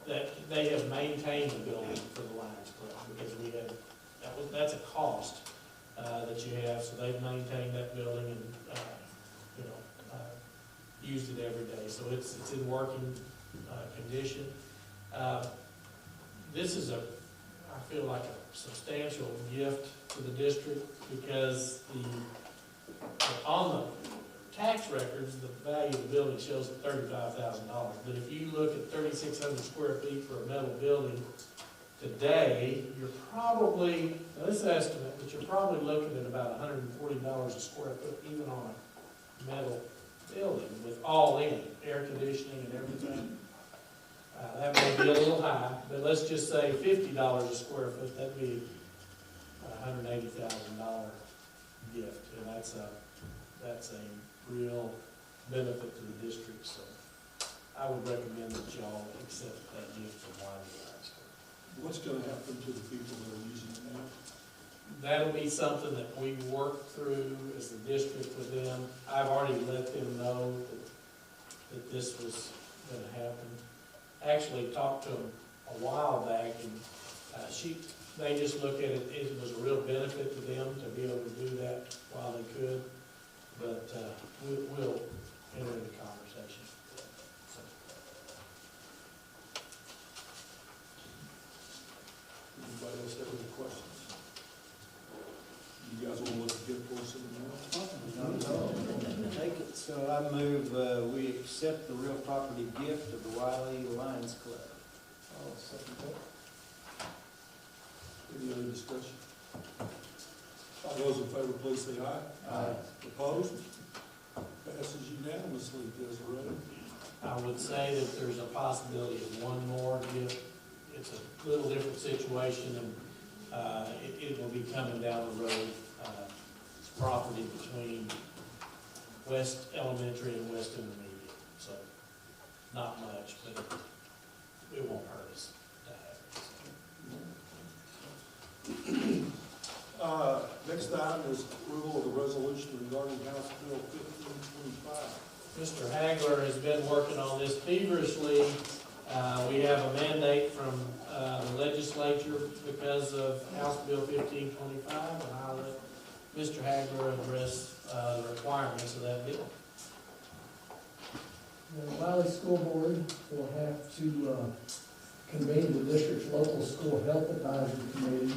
that they have maintained the building for the Lions Club, because that's a cost. that you have, so they've maintained that building and, you know, used it every day, so it's in working, condition. This is I feel like a substantial gift to the district, because on the tax records, the value of the building shows at $35,000, but if you look at 3,600 square feet for a metal building today, you're probably, now this is an estimate, but you're probably looking at about $140 a square foot, even on a metal building with all in, air conditioning and everything. That may be a little high, but let's just say $50 a square foot, that'd be a $180,000 gift, and that's a real benefit to the district, so I would recommend that y'all accept that gift from Wylie High School.
What's gonna happen to the people that are using it now?
That'll be something that we work through as the district with them. I've already let them know that this was gonna happen. Actually talked to them a while back, and they just look at it, it was a real benefit to them to be able to do that while they could, but we'll enter into conversation. So.
Anybody else have any questions? You guys want to look at gift for us in the mail?
Take it, so I move, we accept the real property gift of the Wylie Lions Club.
I'll second that.
Any other discussion? All those in favor, please say aye.
Aye.
Opposed? Passes unanimously, Desiree.
I would say that there's a possibility of one more gift. It's a little different situation, and it will be coming down the road. It's property between West Elementary and West Intermediate, so not much, but it won't hurt us to have it.
Next item is approval of the resolution regarding House Bill 1525.
Mr. Hagler has been working on this feverishly. We have a mandate from the legislature because of House Bill 1525, and I'll let Mr. Hagler address the requirements of that bill.
The Wylie School Board will have to convene the district's local school health advisory committee,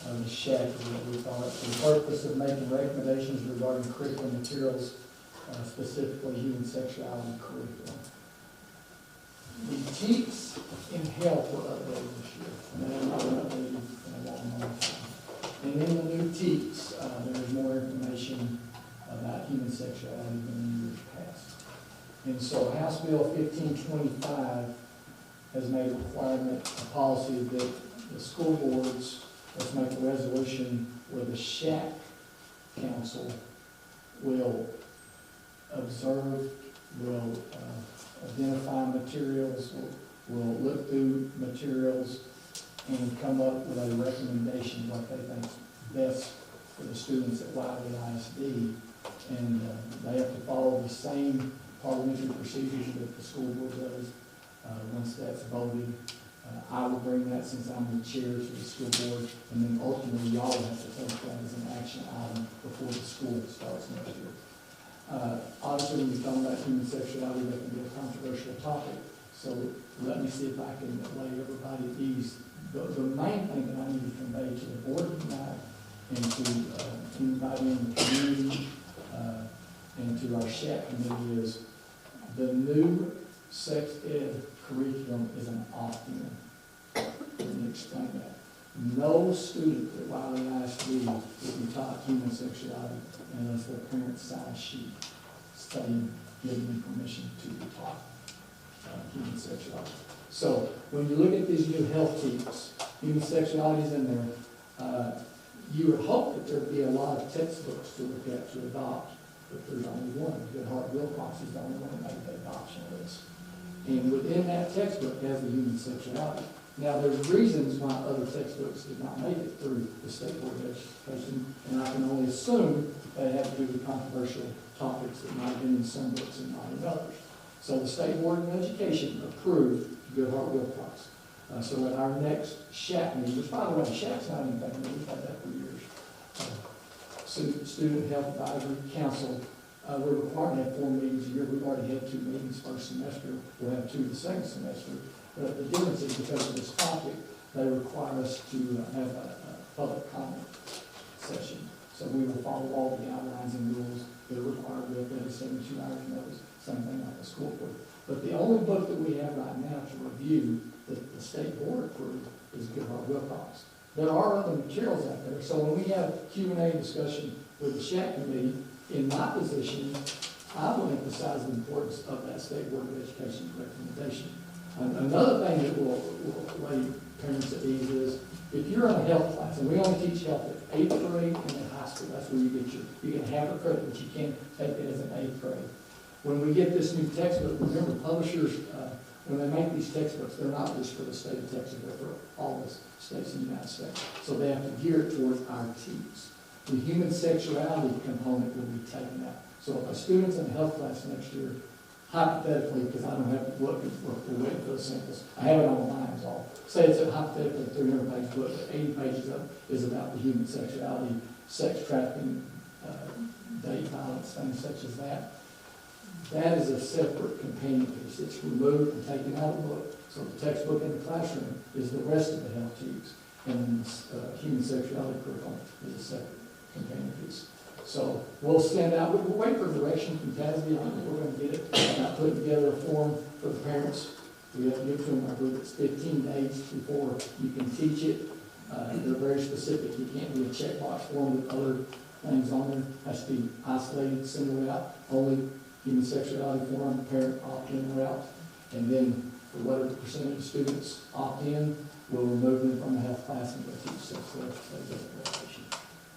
the SHAC is what we call it, for the purpose of making recommendations regarding curriculum materials, specifically human sexuality curriculum. The TEEPs in health were updated this year, and they have not been updated in a long time. And in the new TEEPs, there is more information about human sexuality than in years past. And so House Bill 1525 has made a requirement, a policy that the school boards must make a resolution where the SHAC Council will observe, will identify materials, will look through materials, and come up with a recommendation what they think is best for the students at Wylie ISD. And they have to follow the same parliamentary procedures that the school board does. Once that's voted, I will bring that, since I'm the chair, to the school board, and then ultimately y'all have to take that as an action item before the school starts next year. Obviously, when you're talking about human sexuality, that can be a controversial topic, so let me see if I can lay everybody at ease. The main thing that I need to convey to the board tonight, and to anybody in the community, and to our SHAC committee, is the new sex ed curriculum is an opt-in. Let me explain that. No student at Wylie ISD will be taught human sexuality unless their parents sign a sheet stating, giving them permission to be taught human sexuality. So when you look at these new health teams, human sexuality is in there. You would hope that there'd be a lot of textbooks to look at to adopt, but there's only one. Goodhart Wilcox is the only one that made the adoption list. And within that textbook has the human sexuality. Now, there's reasons why other textbooks did not make it through the State Board of Education, and I can only assume they have to do with controversial topics that might have been in some books and not in others. So the State Board of Education approved Goodhart Wilcox. So at our next SHAC meeting, which by the way, SHAC's not anything new, we've had that for years. Student Health Advisory Council. We're required to have 4 meetings a year. We've already had 2 meetings first semester. We'll have 2 the second semester. But the difference is because of this topic, they require us to have a public comment session. So we will follow all the guidelines and rules that are required. We have to have a 72 hours notice, same thing like the school board. But the only book that we have right now to review that the state board approved is Goodhart Wilcox. There are other materials out there. So when we have Q&A discussion with the SHAC committee, in my position, I will emphasize the importance of that state board of education recommendation. Another thing that will lay parents at ease is if you're in a health class, and we only teach health at 8th grade and in high school, that's where you can have a credit, but you can't take it as an 8th grade. When we get this new textbook, remember publishers, when they make these textbooks, they're not just for the state of Texas, they're for all the states in the United States. So they have to gear it towards our teens. The human sexuality component will be taken out. So if a student's in a health class next year, hypothetically, because I don't have to look, we're waiting for the samples, I have it online as all. Say it's a hypothetically 300-page book, but 80 pages of it is about the human sexuality, sex trafficking, date violence, things such as that. That is a separate companion piece. It's removed and taken out of the book. So the textbook in the classroom is the rest of the health teams. And then the human sexuality curriculum is a separate companion piece. So we'll send out, we'll wait for direction from TASB on it. We're going to get it. About putting together a form for the parents. We have to give to them, I believe it's 15 days before you can teach it. They're very specific. You can't do a checkbox form with other things on there. It has to be isolated, singled out. Only human sexuality form, parent opt-in route. And then for whatever percentage of students opt in, we'll remove them from the health class and go teach sex education.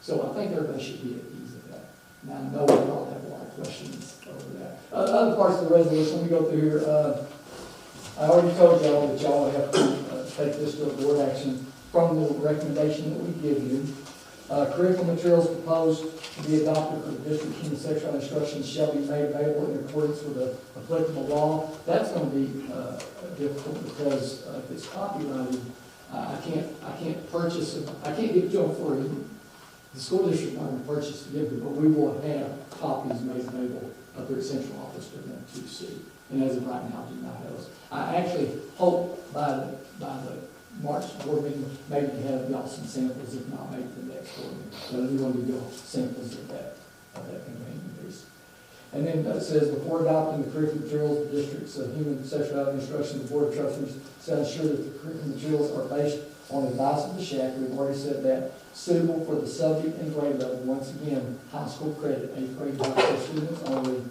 So I think everybody should be at ease with that. Now, I know we all have a lot of questions over that. Other parts of the resolution, we go through here. I already told y'all that y'all have to take this to a board action from the recommendation that we give you. Curriculum materials proposed to be adopted for the district human sexuality instruction shall be made available in accordance with the applicable law. That's going to be difficult because if it's copyrighted, I can't purchase it. I can't give it to them for you. The school district not going to purchase to give them, but we will have copies made available at their central office for them to see. And as of right now, do not have those. I actually hope by the March board meeting, maybe have y'all some samples, if not maybe the next board meeting. So we want to give samples of that companion piece. And then it says, before adopting the curriculum materials, the district's human sexuality instruction, the board of trustees shall ensure that the curriculum materials are based on advice of the SHAC. We've already said that. Suitable for the subject and grade level. Once again, high school credit, 8th grade high school students only,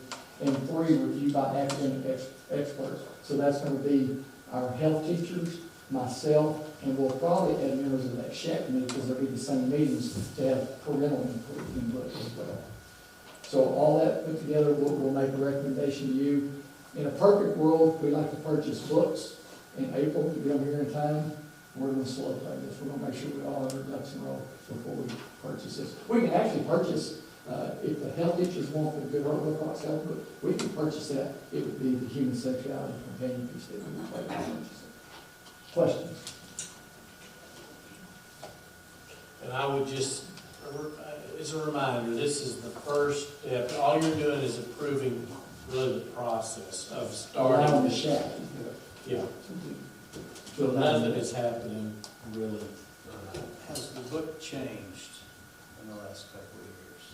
and 3 reviewed by academic experts. So that's going to be our health teachers, myself, and we'll probably add members of that SHAC committee because they'll be the same meetings to have parental input as well. So all that put together, we'll make a recommendation to you. In a perfect world, we like to purchase books in April to get them here in time. We're going to slow play this. We're going to make sure we all have our ducks in a row before we purchase this. We can actually purchase, if the health teachers want the Goodhart Wilcox health book, we can purchase that. It would be the human sexuality companion piece that we would like to purchase. Questions?
And I would just, as a reminder, this is the first step. All you're doing is approving really the process of starting.
Allowing the SHAC.
Yeah. So nothing is happening really.
Has the book changed in the last couple of years?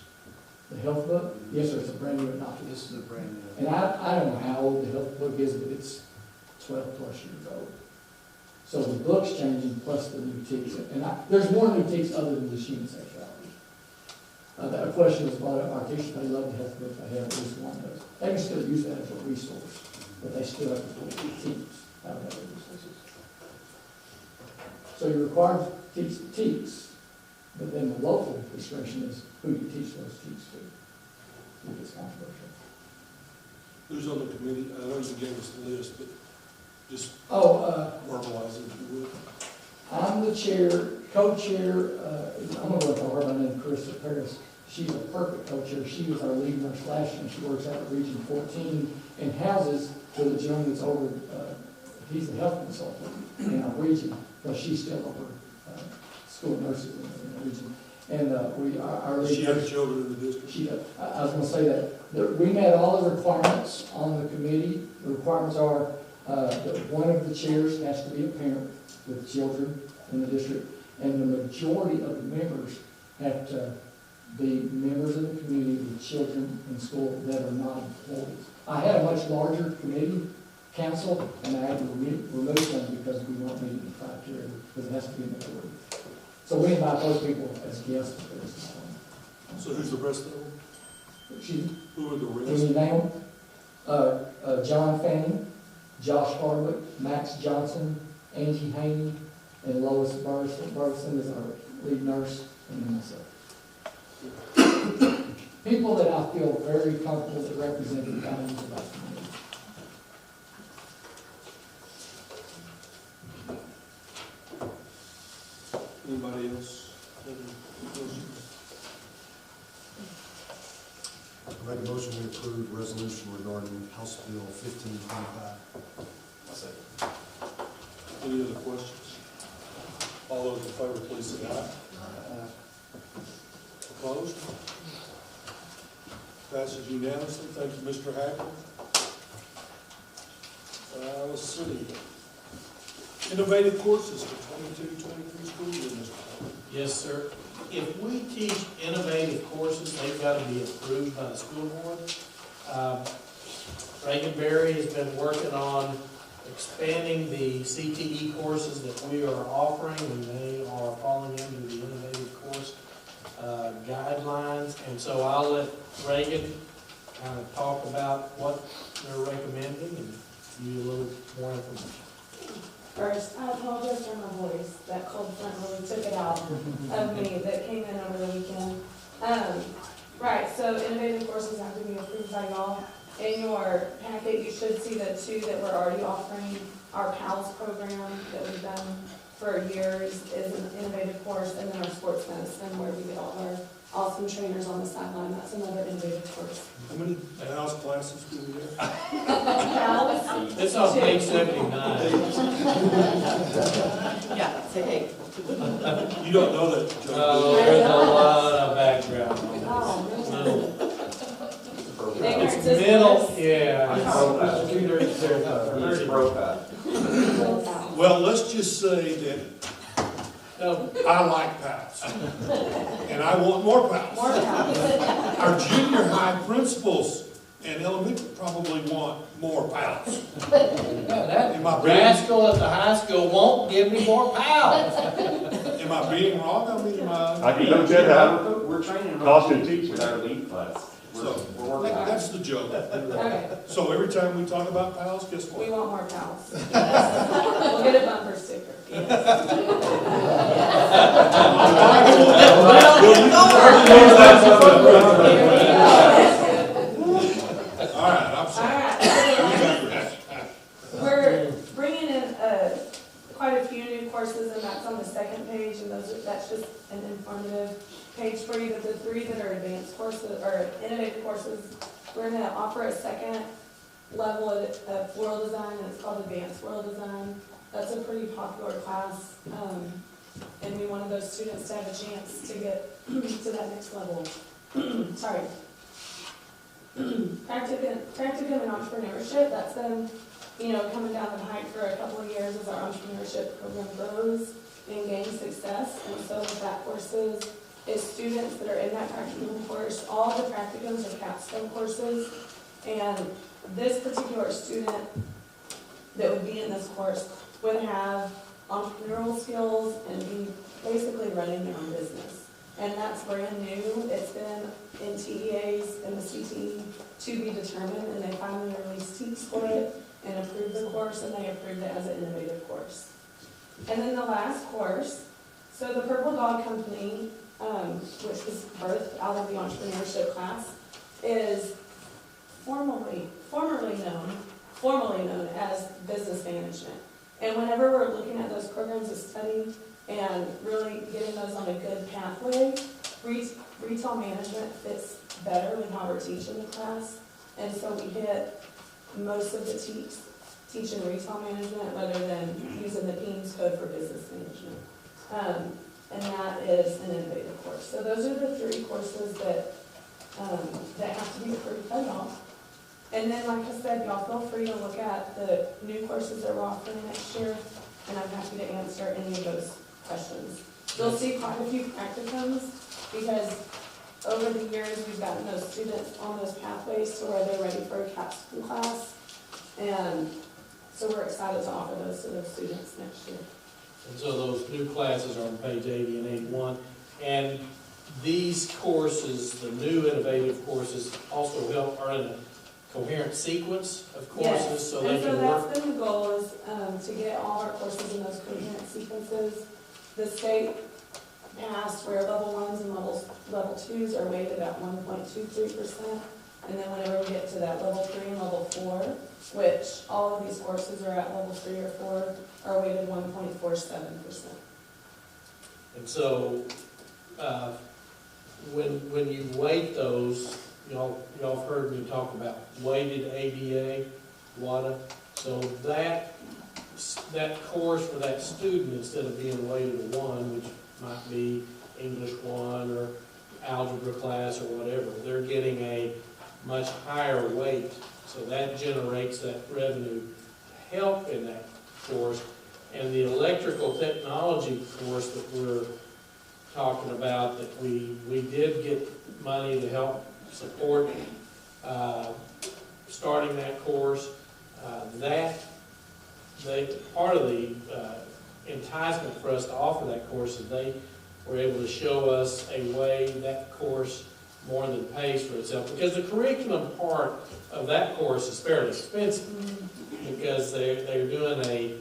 The health book? Yes, sir, it's a brand new adopted.
This is a brand new.
And I don't know how old the health book is, but it's 12 plus years old. So the book's changing plus the new text. And there's more new text other than just human sexuality. A question was brought up, our teachers, they love the health book, they have at least one of those. They can still use that as a resource, but they still have to teach how to have those resources. So you're required to teach the text, but then the local discretion is who you teach those text to. If it's controversial.
Who's on the committee? I know you gave us the list, but just verbalize it if you would.
I'm the chair, co-chair, I'm going to call her by name, Carissa Paris. She's a perfect co-chair. She was our lead nurse last year. She works out at Region 14 and houses to the gentleman that's over, he's the health consultant in our region, but she's still over school nurses in the region. And, our
Does
lead
she have
nurse,
children in the district?
I was gonna say that we met all the requirements on the committee. The requirements are, that one of the chairs has to be a parent with children in the district, and the majority of the members have to be members of the community with children in school that are not employees. I had a much larger committee council, and I had to remove them because we weren't meeting the criteria, because it has to be a majority. So we invite those people as guests for this.
So who's the rest of them? Who are the rest?
Any name? John Fanning, Josh Hardwick, Max Johnson, Angie Haney, and Lois Burson is our lead nurse, and then myself. People that I feel very comfortable that represent the values of our community.
Anybody else? have any questions?
I make a motion to approve resolution regarding House Bill 1525.
Any other questions? All those in favor, please say aye. Opposed? Passes unanimously. Thank you, Mr. Hacker. Let's see. Innovative courses for 22-23 school year, Mr. Hacker.
Yes, sir. If we teach innovative courses, they've got to be approved by the school board. Reagan Berry has been working on expanding the CTE courses that we are offering, and they are falling under the innovative course guidelines. And so I'll let Reagan kind of talk about what they're recommending and give you a little more information.
First, I apologize for my voice. That cold front really took it out of me that came in over the weekend. Right, so innovative courses have to be approved by y'all. In your packet, you should see the two that we're already offering. Our PALS program that we've done for years is an innovative course, and then our sports medicine where we get all our awesome trainers on the sideline. That's another innovative course.
How many house classes do we have?
PALS,
It's on page 79.
Yeah, say hey.
You don't know that, Joe.
Oh, there's a lot of background on this.
Oh, man.
Little-
Ignorance
It's
is
middle,
bliss.
yeah.
It's broke up.
Well, let's just say that
No,
I like PALS. And I want more PALS.
More PALS.
Our junior high principals and elementary probably want more PALS.
that
Am I being,
rascal at the high school won't give me more pals.
am I being wrong? I mean, am I?
I can tell you that, we're training them with our lead class.
So,
We're working on it.
that's the joke.
Okay,
So every time we talk about PALS, guess
we
what?
want more PALS. We'll get a bumper sticker.
All right, I'm sorry.
Alright, we're bringing in, quite a few new courses, and that's on the second page, and that's just an informative page for you, but the three that are advanced courses, or innovative courses, we're gonna offer a second level of floral design, and it's called Advanced Floral Design. That's a pretty popular class, and we wanted those students to have a chance to get to that next level. Sorry. Practicum in entrepreneurship, that's been, coming down the pike for a couple of years as our entrepreneurship program grows and gains success. And so what that course is students that are in that practicum course, all the practicums are capstone courses. And this particular student that would be in this course would have entrepreneurial skills and be basically running their own business. And that's brand new. It's been in TEAs and the CTE to be determined, and they finally released TEAs for it and approved the course, and they approved it as an innovative course. And then the last course, so the Purple Dog Company, which was birthed out of the entrepreneurship class, is formerly known as business management. And whenever we're looking at those programs of study and really getting those on a good pathway, retail management fits better with how we're teaching the class. And so we hit most of the teaching retail management rather than using the Dean's Code for business management. and that is an innovative course. So those are the three courses that have to be approved by y'all. And then, like I said, y'all feel free to look at the new courses that we're offering next year, and I'm happy to answer any of those questions. You'll see quite a few practicums, because over the years, we've gotten those students on those pathways to where they're ready for a capstone class. And so we're excited to offer those to those students next year.
And so those new classes are on page 80 and 81. And these courses, the new innovative courses, also are in a coherent sequence of courses,
Yes.
so they can work.
And so that's been the goal, is to get all our courses in those coherent sequences. The state passed where level 1s and level 2s are weighted at 1.23%. And then whenever we get to that level 3 and level 4, which all of these courses are at level 3 or 4, are weighted 1.47%.
And so, when you weight those, y'all have heard me talk about weighted ADA, WADA. So that course for that student, instead of being weighted a 1, which might be English 1 or algebra class or whatever, they're getting a much higher weight. So that generates that revenue to help in that course. And the electrical technology course that we're talking about, that we did get money to help support starting that course. Part of the enticement for us to offer that course is they were able to show us a way that course more than pays for itself, because the curriculum part of that course is fairly expensive, because they're doing a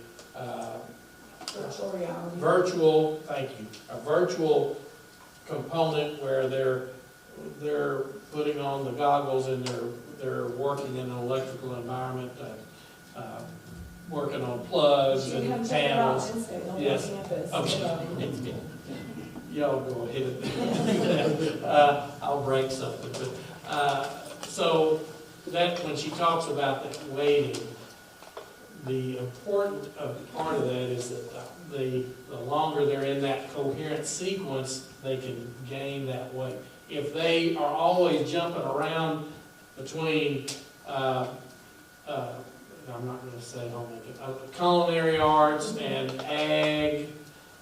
Virtual reality.
A virtual component where they're putting on the goggles and they're working in an electrical environment, working on plugs
You can
and
come check it out
panels.
Wednesday, they'll be
Yes.
on campus.
Okay. Y'all go ahead. I'll break something. But, so that, when she talks about that weighting, the important part of that is that the longer they're in that coherent sequence, they can gain that weight. If they are always jumping around between, I'm not going to say culinary arts and ag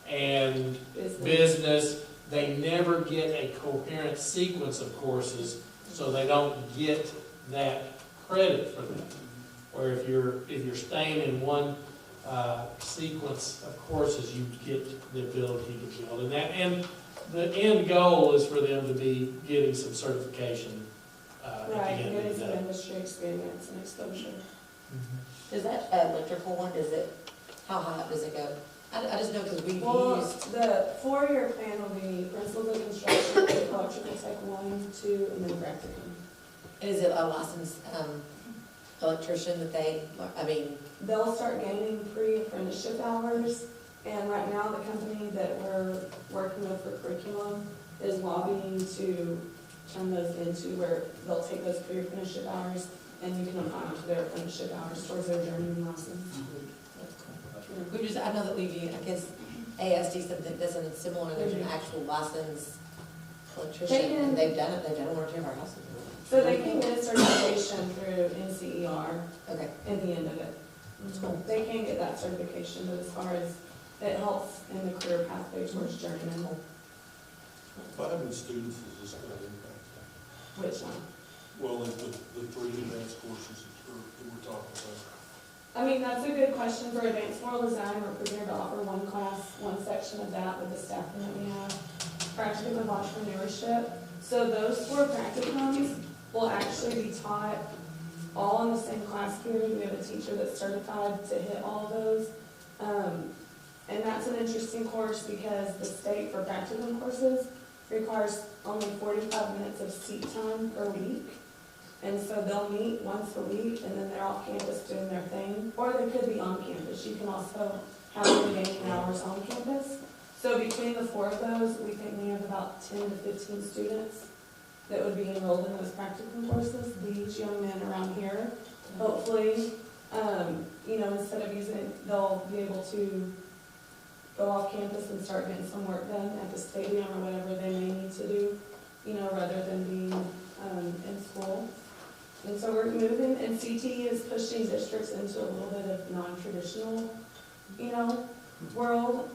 and business, they never get a coherent sequence of courses, so they don't get that credit for that. Or if you're staying in one sequence of courses, you get the ability to build. And the end goal is for them to be getting some certification at the
Right,
end
getting
of the
some
day.
industry experience and exposure.
Is that electrical one, how high up does it go? I just know because we've
Well,
used,
the 4-year plan will be principles of construction, electrical tech 1, 2, and then practicum.
is it a licensed electrician that
They'll start gaining pre-apprenticeship hours, and right now the company that we're working with for curriculum is lobbying to turn those into where they'll take those pre-apprenticeship hours and you can apply to their apprenticeship hours towards their journeyman license.
I know that we've used, I guess ASD something does something similar, there's an actual licensed electrician, and they've done it one or two of our houses.
So they can get a certification through NCER
Okay.
at the end of it. They can get that certification, but as far as it helps in the career pathway towards journeyman,
How many students is this going to impact?
which one?
Well, the 3 advanced courses that we're talking about.
I mean, that's a good question. For advanced moral design, we're prepared to offer one class, one section of that with the staffing that we have. Practicum of entrepreneurship. So those 4 practicums will actually be taught all in the same class period. We have a teacher that's certified to hit all of those. And that's an interesting course because the state for practicum courses requires only 45 minutes of seat time per week. And so they'll meet once a week and then they're off campus doing their thing. Or they could be on campus. You can also have them gaining hours on campus. So between the 4 of those, we think we have about 10 to 15 students that would be enrolled in those practicum courses. These young men around here, hopefully, instead of they'll be able to go off campus and start getting some work done at the stadium or whatever they may need to do, you know, rather than being, in school. And so we're moving, and CT is pushing districts into a little bit of non-traditional, you know, world.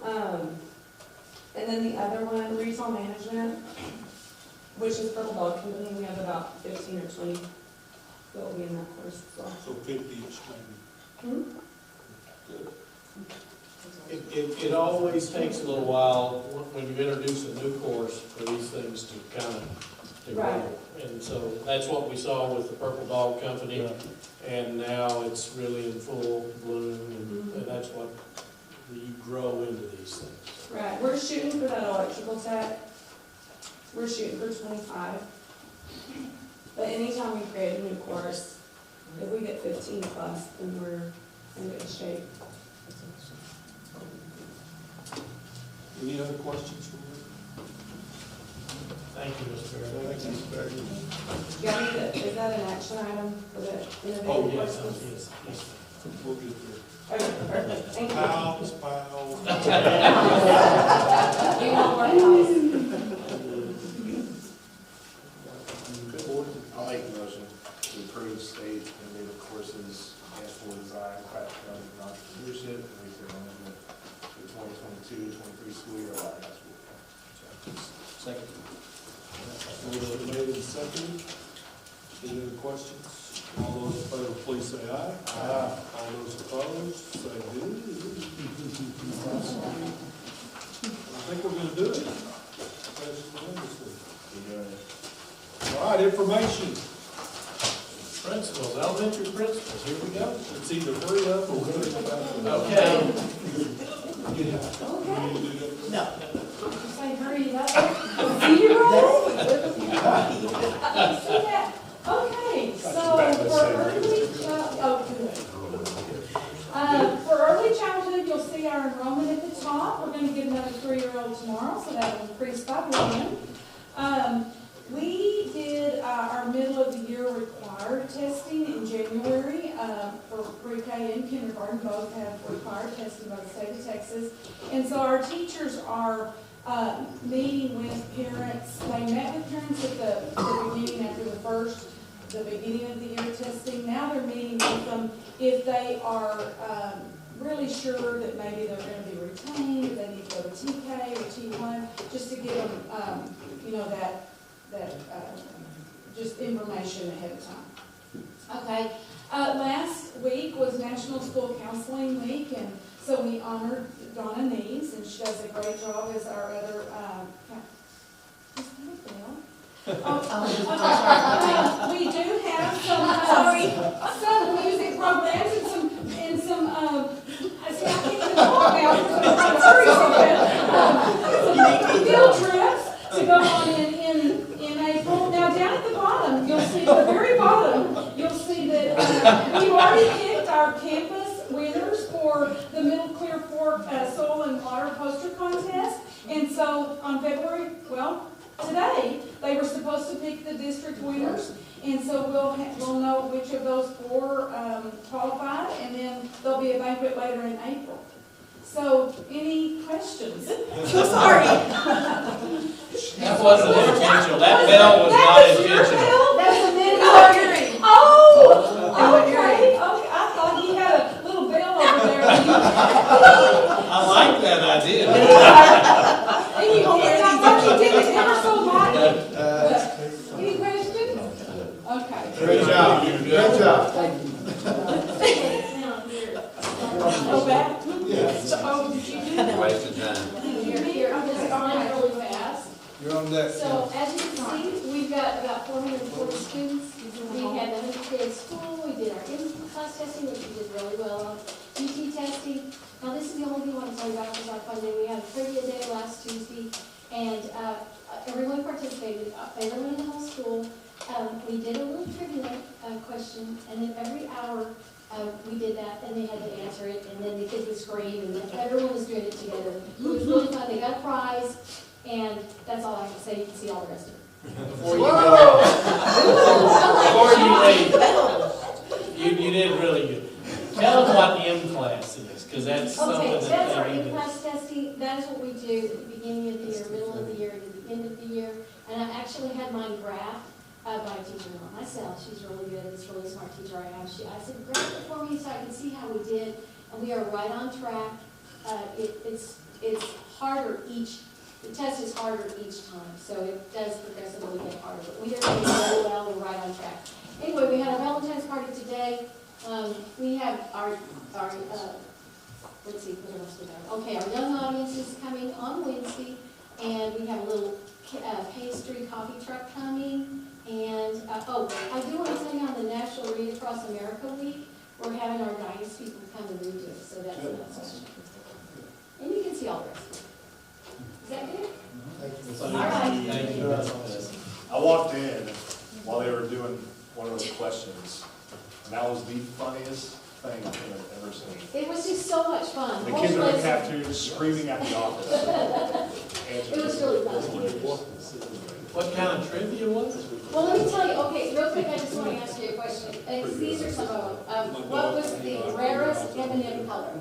And then the other one, retail management, which is Purple Dog Company, we have about 15 or 20 that will be in that course as well.
So 50-ish maybe. Good.
It always takes a little while when you introduce a new course for these things to kind of, to grow.
Right.
And so that's what we saw with the Purple Dog Company, and now it's really in full bloom, and that's what you grow into these things.
Right, we're shooting for that electrical tech. We're shooting for 25. But anytime we create a new course, if we get 15 plus, then we're in good shape.
Any other questions from you?
Thank you, Mr. Barrett.
Thank you, Barry.
Is that an action item for the innovative
Oh, yes,
courses?
yes.
We'll get there.
Okay, perfect, thank you.
Pals.
You know what else?
I'll make the motion to approve state innovative courses, National Design, Craft Development, and Entrepreneurship, and Retail Management for the 2022-23 school year at Wylie High School.
Second.
Motion made and seconded. Any other questions? All those in favor, please say aye. Aye. All those opposed, say no. I think we're gonna do it. That's tremendously. All right, information.
Principals, elementary principals, here we go.
It's either hurry up or hurry back.
Okay.
No. Say hurry up. 0? See that? Okay, so for early childhood, you'll see our enrollment at the top. We're going to get another 3-year-old tomorrow, so that will increase by 1. We did our middle of the year required testing in January for pre-K and kindergarten. Both have required testing by the state of Texas. And so our teachers are meeting with parents. They met with parents at the beginning after the beginning of the year testing. Now they're meeting with them if they are really sure that maybe they're going to be retained, if they need to go to TK or T1, just to give them, you know, that just information ahead of time. Okay. Last week was National School Counseling Week, and so we honored Donna Neves, and she does a great job as our other. We do have some music programs and some see, I can't even talk now because I'm trying to hurry so bad. Field trips to go on in April. Now down at the bottom, you'll see at the very bottom, you'll see that we've already picked our campus winners for the Middle Clear Fork Soil and Water Poster Contest. And so on February, today, they were supposed to pick the district winners, and so we'll know which of those 4 qualified, and then there'll be a banquet later in April. So, any questions? Sorry.
That wasn't intentional. That bell was not intentional.
That's a minute hearing. Oh, okay. I thought he had a little bell over there.
I like that idea.
And you did it ever so lightly. Any questions? Okay.
Great job. Great job.
Go back?
Yes.
Waste of time.
I'm just going really fast.
You're on deck.
So as you can see, we've got about 440 students. We had a 100-day school. We did our in-class testing, which we did really well on. UT testing. Now this is the only thing I want to tell you about was our fun day. We had a trivia day last Tuesday, and everyone participated. Everyone in the whole school. We did a little trivia question, and then every hour we did that, and they had to answer it, and then the kids would scream, and everyone was doing it together. It was really fun. They got a prize, and that's all I can say. You can see all the rest of it.
Before you leave, you did really good. Tell them what M-class is, because that's something
Okay,
that
that's our
they need to.
in-class testing, that is what we do at the beginning of the year, middle of the year, and at the end of the year. And I actually had mine graphed by a teacher, not myself, she's really good, this really smart teacher I have. I said, graph it for me so I can see how we did, and we are right on track. It's harder the test is harder each time, so it does progressively get harder, but we are doing really well, we're right on track. Anyway, we had a Valentine's party today. We have our let's see, what else we got? Okay, our young audience is coming on Wednesday, and we have a little pastry coffee truck coming. And, I do want to tell you on the National Read Across America Week, we're having our Guidance people come and read to us, so that's another. And you can see all the rest. Is that good? All right.
Thank you.
I walked in while they were doing one of those questions, and that was the funniest thing I've ever seen.
It was just so much fun.
The kids were in the cafeteria screaming at the office.
It was really fun.
What kind of trivia was it?
Well, let me tell you, okay, real quick, I just want to ask you a question. And these are some of them. What was the rarest M&M color?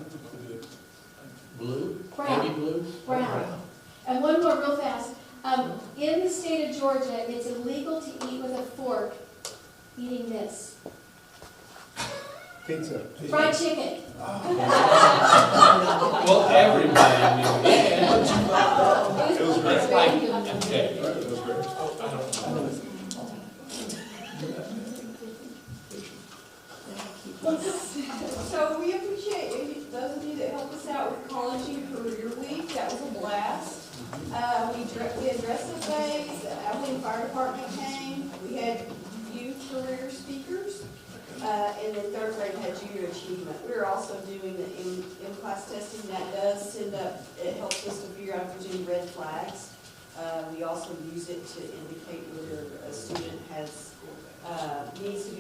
Blue?
Brown.
Baby blue?
Brown. And one more real fast. In the state of Georgia, it's illegal to eat with a fork eating this.
Pizza.
Fried chicken.
Well, everybody knew that.
It was great.
It's like, okay.
It was great.
I don't know.
So we appreciate those of you that helped us out with College and Career Week. That was a blast. We had dress-up days, the Abilene Fire Department came, we had youth career speakers, and then third grade had junior achievement. We're also doing the in-class testing. That does send up, it helps us to figure out if there's any red flags. We also use it to indicate whether a student needs to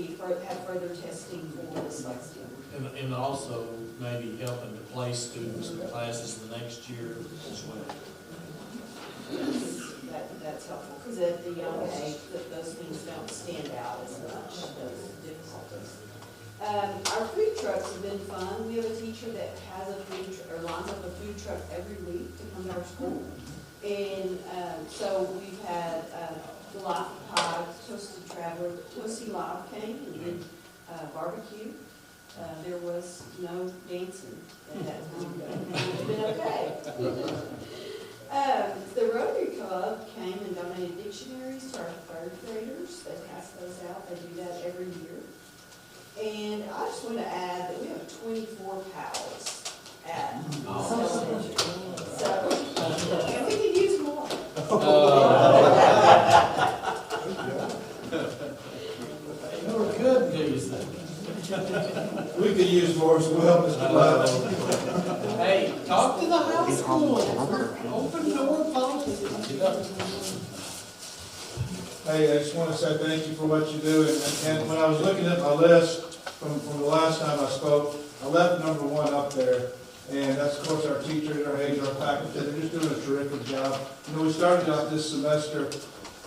have further testing for dyslexia.
And also maybe helping to place students in classes the next year as well.
That's helpful, because at the young age, those things don't stand out as much, those difficulties. Our food trucks have been fun. We have a teacher that has lines up a food truck every week to come to our school. And so we've had live pie, toasted traveler, toasty live came, and then barbecue. There was no dancing at that time, but it's been okay. The Rotary Club came and donated dictionaries to our third graders. They pass those out. They do that every year. And I just want to add that we have 24 pals at elementary. So, and we could use more.
You were good news then.
We could use more as well, Mr. Wylie.
Hey, talk to the high school. Open door policy.
Hey, I just want to say thank you for what you do, and when I was looking at my list from the last time I spoke, I left number 1 up there, and that's of course our teachers, our aides, our faculty, they're just doing a terrific job. You know, we started out this semester,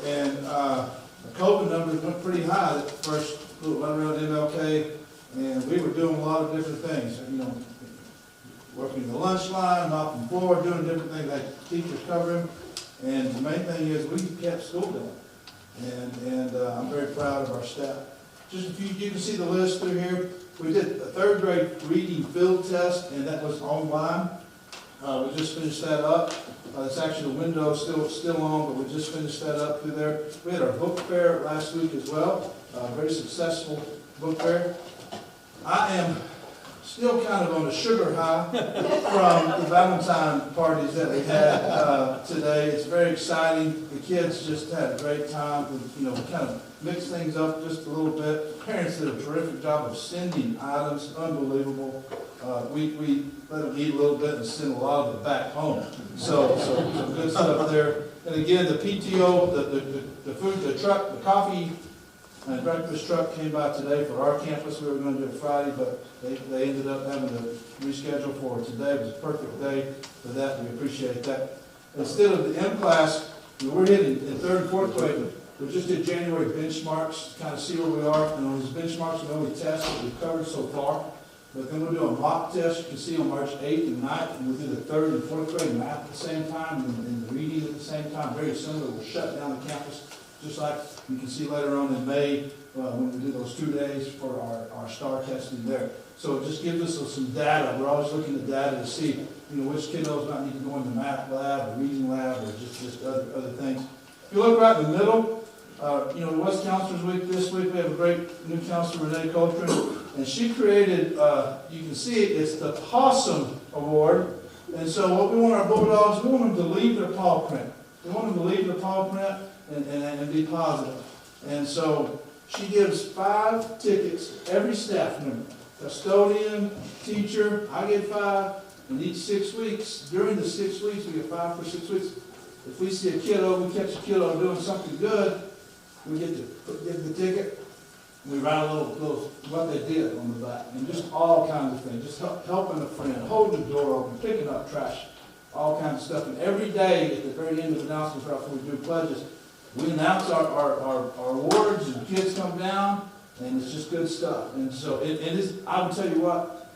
and the COVID numbers went pretty high that first run around MLK, and we were doing a lot of different things, you know, working the lunch line, mopping the floor, doing different things like teachers covering, and the main thing is we kept school going. And I'm very proud of our staff. Just a few, you can see the list through here. We did a 3rd grade reading field test, and that was online. We just finished that up. It's actually the window still on, but we just finished that up through there. We had our book fair last week as well. Very successful book fair. I am still kind of on a sugar high from the Valentine parties that we had today. It's very exciting. The kids just had a great time. We kind of mixed things up just a little bit. Parents did a terrific job of sending items, unbelievable. We let them eat a little bit and send a lot of it back home. So some good stuff there. And again, the PTO, the food, the truck, the coffee and breakfast truck came by today for our campus. We were going to do it Friday, but they ended up having to reschedule for today. It was a perfect day for that. We appreciate that. Instead of the M class, we're hitting in 3rd and 4th grade. We just did January benchmarks to kind of see where we are. And on those benchmarks, we only test what we've covered so far. But then we'll do a mock test, you can see on March 8th and 9th, and we'll do the 3rd and 4th grade math at the same time, and the reading at the same time, very similar. We'll shut down the campus, just like you can see later on in May, when we do those 2 days for our STAR testing there. So it just gives us some data. We're always looking at data to see, which kiddos might need to go in the math lab or reading lab or just other things. If you look right in the middle, it was Counselors Week this week. We have a great new counselor, Renee Coltrane, and she created, you can see it, it's the Possum Award. And so what we want our Bulldogs, we want them to leave their paw print. We want them to leave their paw print and be positive. And so she gives 5 tickets, every staff member, custodian, teacher, I get 5, and each 6 weeks, during the 6 weeks, we get 5 for 6 weeks. If we see a kiddo, we catch a kiddo doing something good, we get to give the ticket, and we write a little what they did on the back, and just all kinds of things, just helping a friend, holding the door open, picking up trash, all kinds of stuff. And every day, at the very end of the announcements, right before we do pledges, we announce our awards, and kids come down, and it's just good stuff. And so, I will tell you what,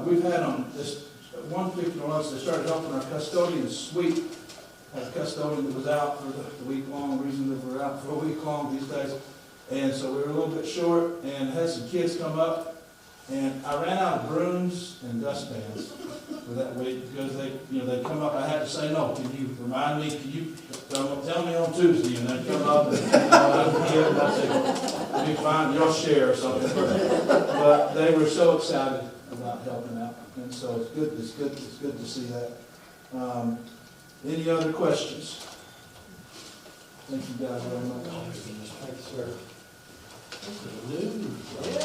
we've had on this one particular month, they started helping our custodian suite. Had a custodian that was out for the week long, reason that we're out for a week long these days. And so we were a little bit short, and had some kids come up, and I ran out of brooms and dustpans for that week, because they come up, I had to say, no, can you remind me, can you tell me on Tuesday, and they'd come up, and I'd say, be fine, you'll share or something. But they were so excited about helping out, and so it's good to see that. Any other questions? Thank you guys very much.
Thank you, sir.
New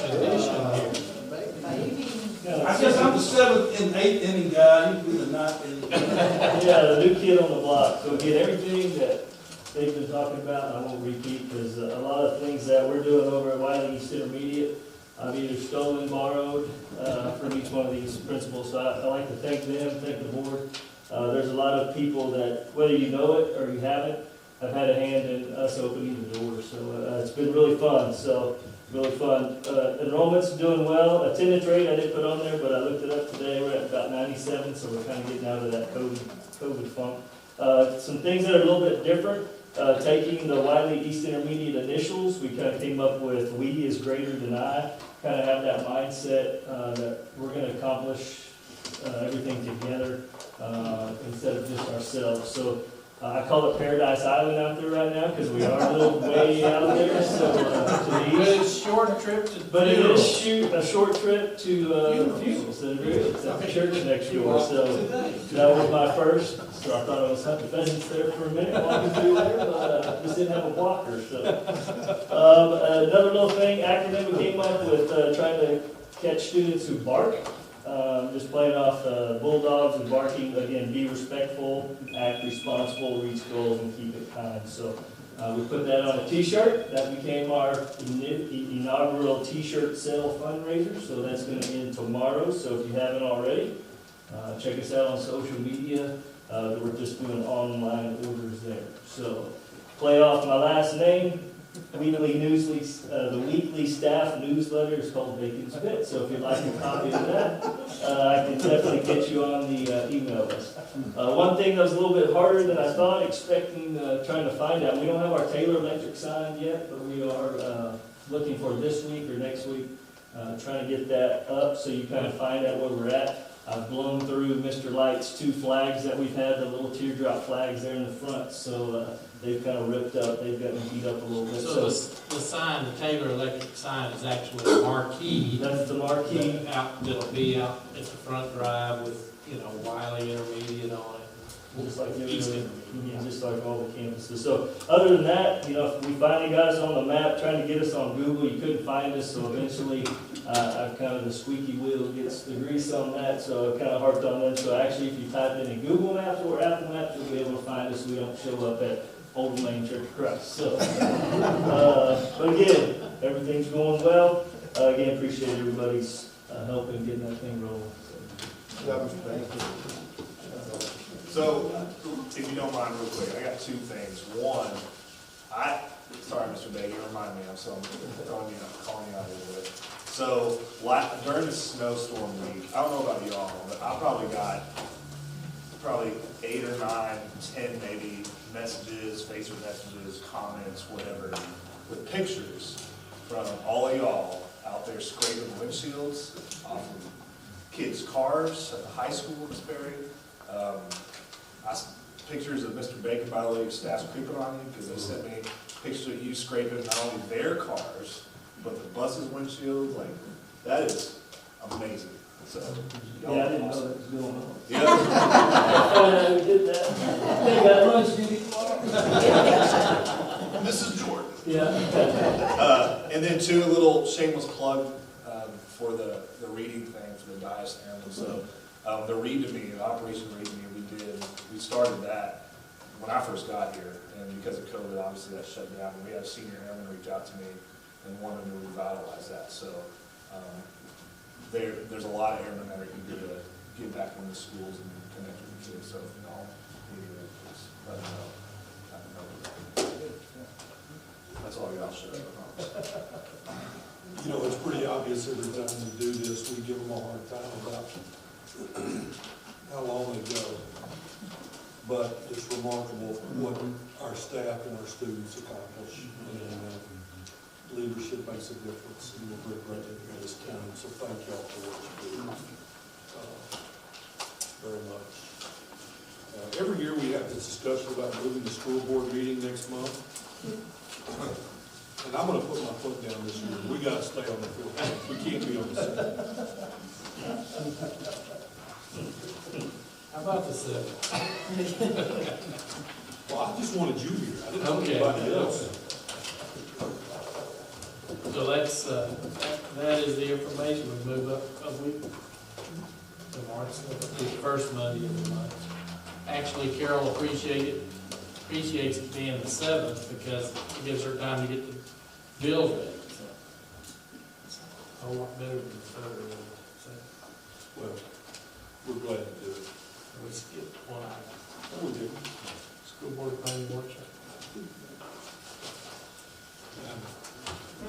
addition here.
I guess I'm the 7th and 8th inning guy, you do the 9th inning.
Yeah, the new kid on the block. So get everything that they've been talking about, and I won't repeat, because a lot of things that we're doing over at Wylie East Intermediate, I've either stolen, borrowed from each one of these principals. So I like to thank them, thank the board. There's a lot of people that, whether you know it or you haven't, have had a hand in us opening the doors. So it's been really fun. So really fun. Enrollment's doing well. Attendance rate I didn't put on there, but I looked it up today. We're at about 97, so we're kind of getting out of that COVID funk. Some things that are a little bit different. Taking the Wylie East Intermediate initials, we kind of came up with "we is greater than I." Kind of have that mindset that we're going to accomplish everything together instead of just ourselves. So I call it Paradise Island out there right now because we are a little way out there. So to the
But
east.
it's short trip to.
But it is a short trip to Fuels. It's at the church next door. So that was my first. So I thought I was hunting pheasants there for a minute walking through there, but just didn't have a blocker. So another little thing, acronym we came up with, trying to catch students who bark. Just playing off bulldogs and barking. Again, be respectful, act responsible, reach goals, and keep it kind. So we put that on a T-shirt. That became our inaugural T-shirt sale fundraiser. So that's going to end tomorrow. So if you haven't already, check us out on social media. We're just doing online orders there. So play off my last name. The weekly staff newsletter is called Bacon's Bit. So if you'd like a copy of that, I can definitely get you on the email list. One thing that was a little bit harder than I thought, trying to find out. We don't have our Taylor Electric sign yet, but we are looking for this week or next week, trying to get that up so you kind of find out where we're at. I've blown through Mr. Light's 2 flags that we've had, the little teardrop flags there in the front. So they've kind of ripped up. They've gotten beat up a little bit.
So the sign, the Taylor Electric sign is actually a marquee.
That's the marquee.
That'll be out at the front drive with, Wylie Intermediate on it.
Just like all the campuses. So other than that, we finally got us on the map, trying to get us on Google. You couldn't find us, so eventually I've kind of the squeaky wheel gets the grease on that, so I kind of harped on them. So actually, if you type in Google Maps or Apple Maps, you'll be able to find us. We don't show up at Old Lane Church of Christ. So, but again, everything's going well. Again, appreciate everybody's help in getting that thing rolling.
So, if you don't mind real quick, I got 2 things. One, sorry, Mr. Bay, you remind me, I'm calling you out a little bit. So So, during the snowstorm week, I don't know about y'all, but I probably got 8 or 9, 10 maybe messages, Facebook messages, comments, whatever, with pictures from all of y'all out there scraping windshields off of kids' cars at the high school in Sperry. Pictures of Mr. Bacon, by the way, your staff's creeping on you, because they sent me pictures of you scraping not only their cars, but the bus's windshield. Like, that is amazing. So,
Yeah, I didn't know that was going on.
Yeah.
We did that. They got lunch duty
Mrs. Jordan.
Yeah.
And then two, a little shameless plug for the reading thing for the Dias Anthem. So the Read to Me, the Operation Read to Me, we started that when I first got here, and because of COVID, obviously that shut down. And we had a senior airman reach out to me and wanted to revitalize that. So there's a lot of airmen that are eager to get back into schools and connect with the kids. So if you know, please let them know. That's all I got.
You know, it's pretty obvious every time we do this, we give them a hard time about how long they go. But it's remarkable what our staff and our students accomplish. And leadership makes a difference, and we're great in this county. So thank y'all for what you do very much. Every year we have this discussion about moving the school board meeting next month. And I'm gonna put my foot down this year. We gotta stay on the field. We can't be on the side.
How about the 7th?
Well, I just wanted you here. I didn't want
Okay.
anybody else.
So that's, that is the information. We move up a week to March, the first Monday of the month. Actually, Carol appreciates it being the 7th because it gives her time to get the bills ready. So it's a whole lot better than the 3rd.
Well, we're glad to do it.
We skipped one item.
Oh, we did.
School board planning workshop.
I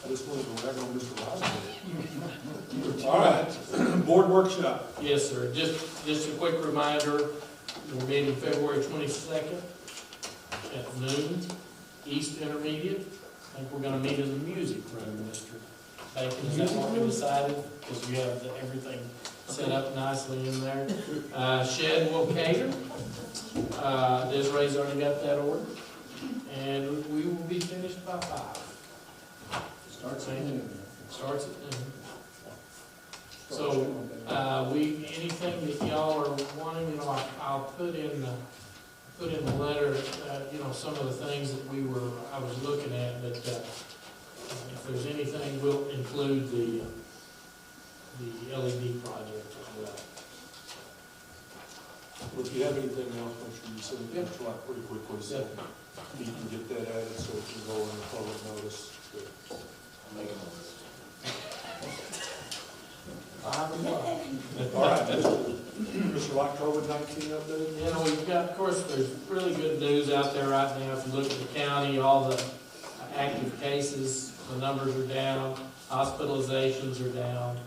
just wanted to rag on Mr. Wylie. All right, board workshop.
Yes, sir. Just a quick reminder, we're meeting February 22nd at noon, East Intermediate. I think we're gonna meet in the music room, Mr. Bacon. Is that what we decided? Because we have everything set up nicely in there. Shed will cater. Desiree's already got that order. And we will be finished by 5.
Starts at noon.
Starts at noon. So, anything that y'all are wanting, you know, I'll put in the letter, you know, some of the things that I was looking at, but, if there's anything, we'll include the LED project as well.
Well, if you have anything else, make sure you send it to Mr. pretty quickly, so you can get that added, so it can go in the public notice.
I'm making a list.
All right, Mr. White, COVID-19 update?
You know, we've got, of course, there's really good news out there right now. If you look at the county, all the active cases, the numbers are down, hospitalizations are down.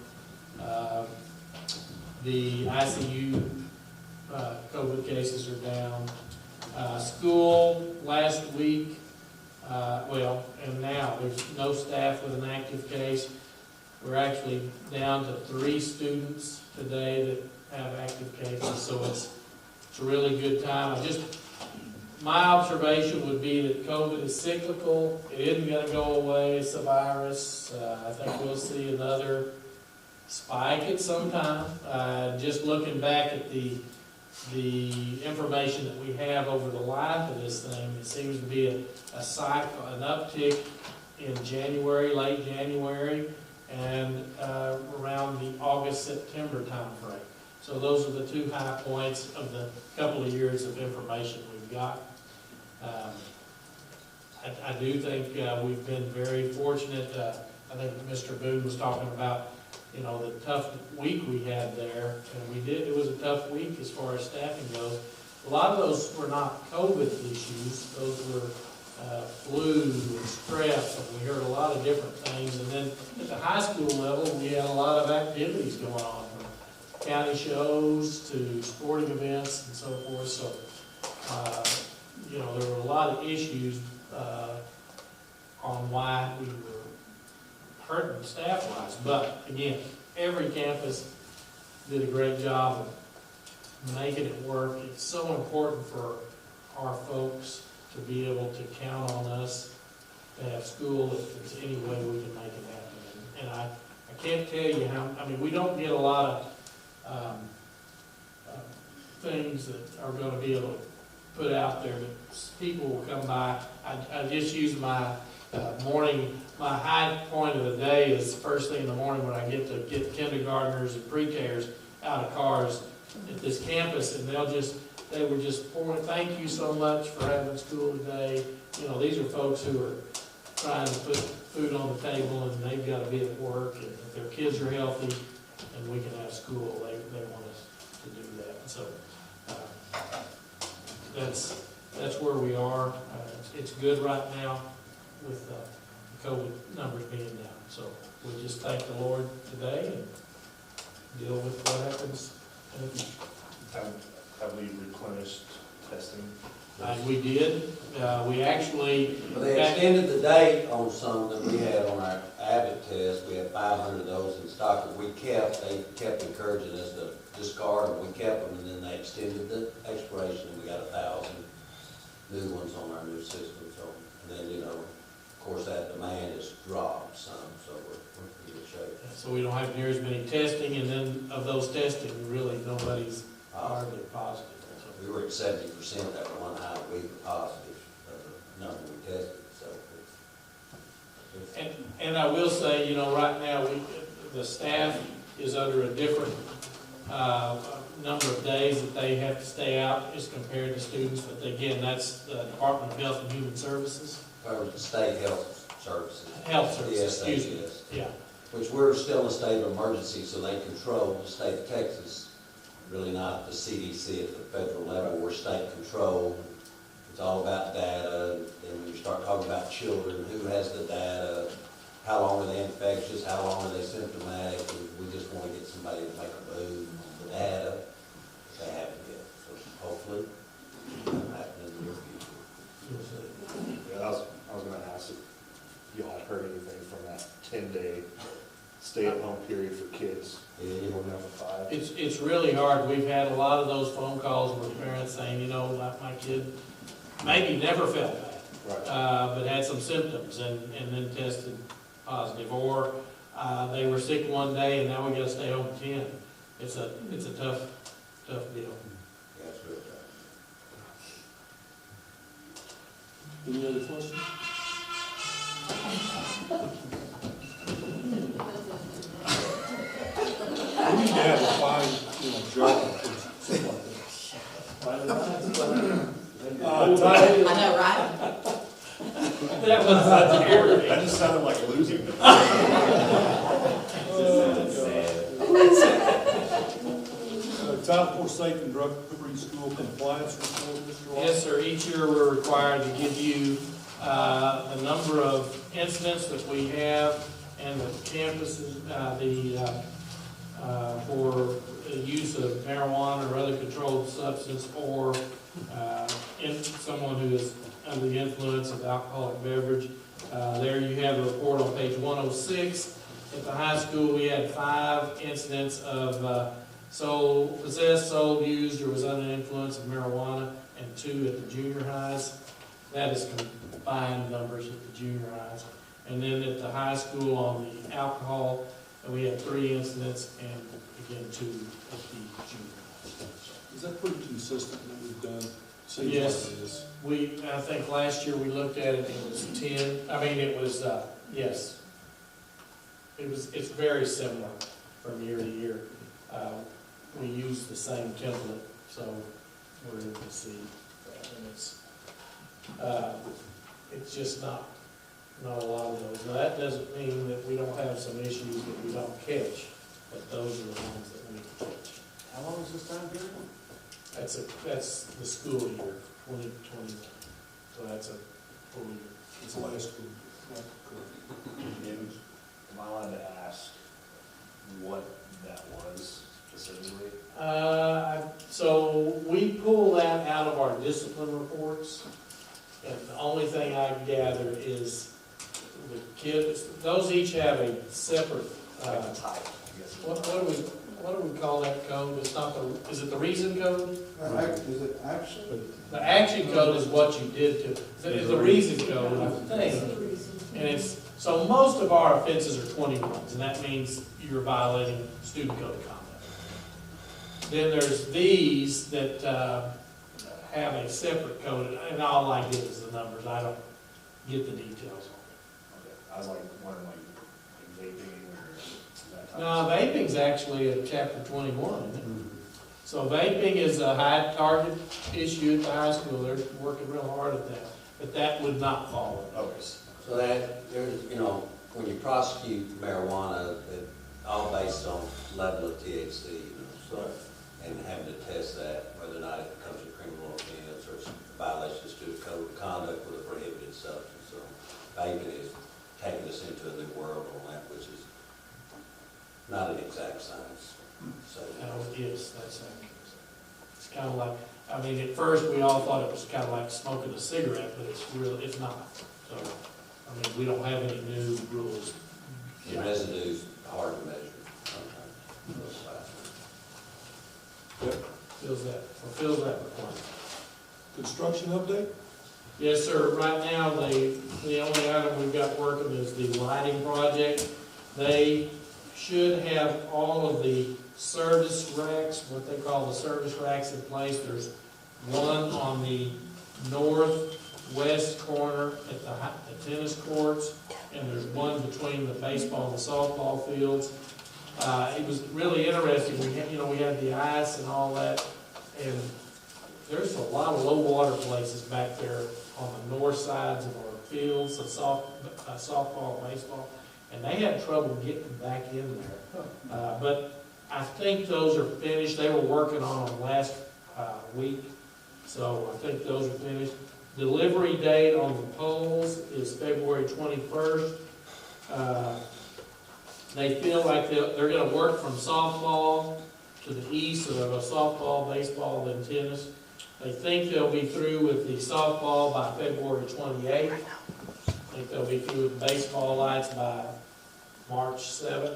The ICU COVID cases are down. School last week, and now there's no staff with an active case. We're actually down to 3 students today that have active cases, so it's a really good time. My observation would be that COVID is cyclical. It isn't going to go away. It's a virus. I think we'll see another spike at some time. Just looking back at the information that we have over the life of this thing, it seems to be a cycle, an uptick in January, late January, and around the August-September timeframe. So those are the 2 high points of the couple of years of information we've got. I do think we've been very fortunate. I think Mr. Boone was talking about, you know, the tough week we had there, and it was a tough week as far as staffing goes. A lot of those were not COVID issues. Those were flu and stress, and we heard a lot of different things. And then at the high school level, we had a lot of activities going on, from county shows to sporting events and so forth. So, you know, there were a lot of issues on why we were hurting staff-wise. But again, every campus did a great job of making it work. It's so important for our folks to be able to count on us to have school if there's any way we can make it happen. And I can't tell you how, I mean, we don't get a lot of things that are going to be able to put out there, but people will come by. I just use my morning, my high point of the day is first thing in the morning when I get to get kindergartners and pre-Kers out of cars at this campus, and they were just pouring, thank you so much for having school today. You know, these are folks who are trying to put food on the table, and they've got to be at work, and if their kids are healthy and we can have school, they want us to do that. So that's where we are. It's good right now with the COVID numbers being down. So we just thank the Lord today and deal with what happens in the future.
Have we replenished testing?
We did. We actually.
Well, they extended the date on some that we had on our Abbott test. We had 500 of those in stock that they kept encouraging us to discard them. We kept them, and then they extended the expiration, and we got 1,000 new ones on our new system. So, and then, you know, of course, that demand has dropped some, so we're in pretty good shape.
So we don't have near as many testing, and then of those testing, really nobody's hardly positive. So
we were at 70% that one high week of positive of the number we tested. So
and I will say, you know, right now the staff is under a different number of days that they have to stay out as compared to students. But again, that's the Department of Health and Human Services.
the state health services.
Health services, excuse me.
Yes.
Yeah.
Which we're still in a state of emergency, so they control the state of Texas, really not the CDC at the federal level. We're state controlled. It's all about data, and when you start talking about children, who has the data, how long are they infectious, how long are they symptomatic, and we just want to get somebody to make a move on the data. They haven't yet, so hopefully it'll happen in the near future.
Yeah, I was gonna ask if y'all had heard anything from that 10-day stay-at-home period for kids.
Yeah.
It's really hard. We've had a lot of those phone calls with parents saying, you know, like my kid maybe never felt bad, but had some symptoms and then tested positive, or they were sick one day and now we got to stay home 10. It's a tough deal.
Yeah, it's real tough.
Any other questions? We need to have a fine, job or something like that.
I know, right?
That was such an irony.
That just sounded like losing.
Title IV safe and drug-free school compliance report, Mr. Wylie?
Yes, sir. Each year we're required to give you the number of incidents that we have and the campuses, for the use of marijuana or other controlled substance, or someone who is under the influence of alcoholic beverage. There you have a report on page 106. At the high school, we had 5 incidents of possessed, sold, used, or was under the influence of marijuana, and 2 at the junior highs. That is combined numbers at the junior highs. And then at the high school on the alcohol, we had 3 incidents, and again 2 at the junior highs.
Is that pretty consistent that we've done?
Yes. I think last year we looked at it, it was 10. I mean, it was, yes. It's very similar from year to year. We use the same template, so we're able to see that. And it's just not a lot of those. Now, that doesn't mean that we don't have some issues that we don't catch, but those are the ones that we catch.
How long is this time period?
That's the school year, 2021. So that's
full year. It's the last school year. Right, correct.
Am I allowed to ask what that was specifically?
So we pull that out of our discipline reports, and the only thing I gather is the kids, those each have a separate,
Like the type, I guess.
what do we call that code? It's not the, is it the reason code?
Is it action?
The action code is what you did to, it's the reason code, I think. And it's, so most of our offenses are 21s, and that means you're violating student code of conduct. Then there's these that have a separate code, and all I get is the numbers, I don't get the details.
Okay. I was like wondering like vaping or that type
No,
of stuff.
vaping's actually a chapter 21, isn't it? So vaping is a high target issue at the high school, they're working real hard at that, but that would not fall under this.
So that, there's, you know, when you prosecute marijuana, it all based on level of THC, you know, so, and having to test that, whether or not it becomes a criminal offense or it's a violation of student code of conduct with a prohibited substance. So vaping is taking us into a new world on that, which is not an exact science. So,
Yes, that's accurate. It's kind of like, I mean, at first, we all thought it was kind of like smoking a cigarette, but it's not. So, I mean, we don't have any new rules.
the residue's hard to measure sometimes.
Fulfills that requirement.
Construction update?
Yes, sir. Right now, the only item we've got working is the lighting project. They should have all of the service racks, what they call the service racks in place. There's one on the northwest corner at the tennis courts, and there's one between the baseball and the softball fields. It was really interesting. We had the ice and all that, and there's a lot of low water places back there on the north sides of our fields, the softball, baseball, and they had trouble getting back in there. But I think those are finished. They were working on them last week, so I think those are finished. Delivery date on the poles is February 21st. They feel like they're gonna work from softball to the east, so they'll go softball, baseball, then tennis. They think they'll be through with the softball by February 28th. I think they'll be through with baseball lights by March 7th,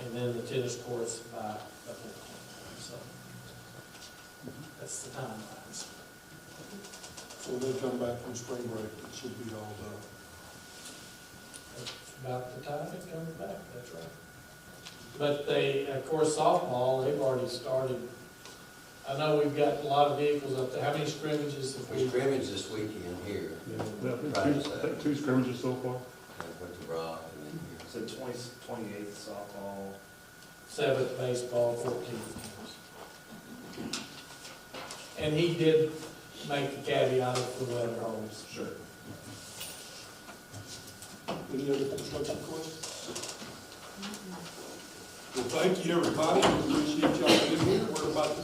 and then the tennis courts by the 15th. So that's the timelines.
So when they come back from spring break, it should be all done.
That's about the time it comes back, that's right. But they, of course, softball, they've already started. I know we've got a lot of vehicles up there. How many scrimmages have
We
we?
scrimmaged this weekend here.
Two scrimmages so far.
Went to Rock and then here.
So 28th softball.
7th baseball, 14th tennis. And he did make the caveat of the weather holes.
Sure.
Any other construction questions? Well, thank you, everybody. We appreciate y'all being here. We're about to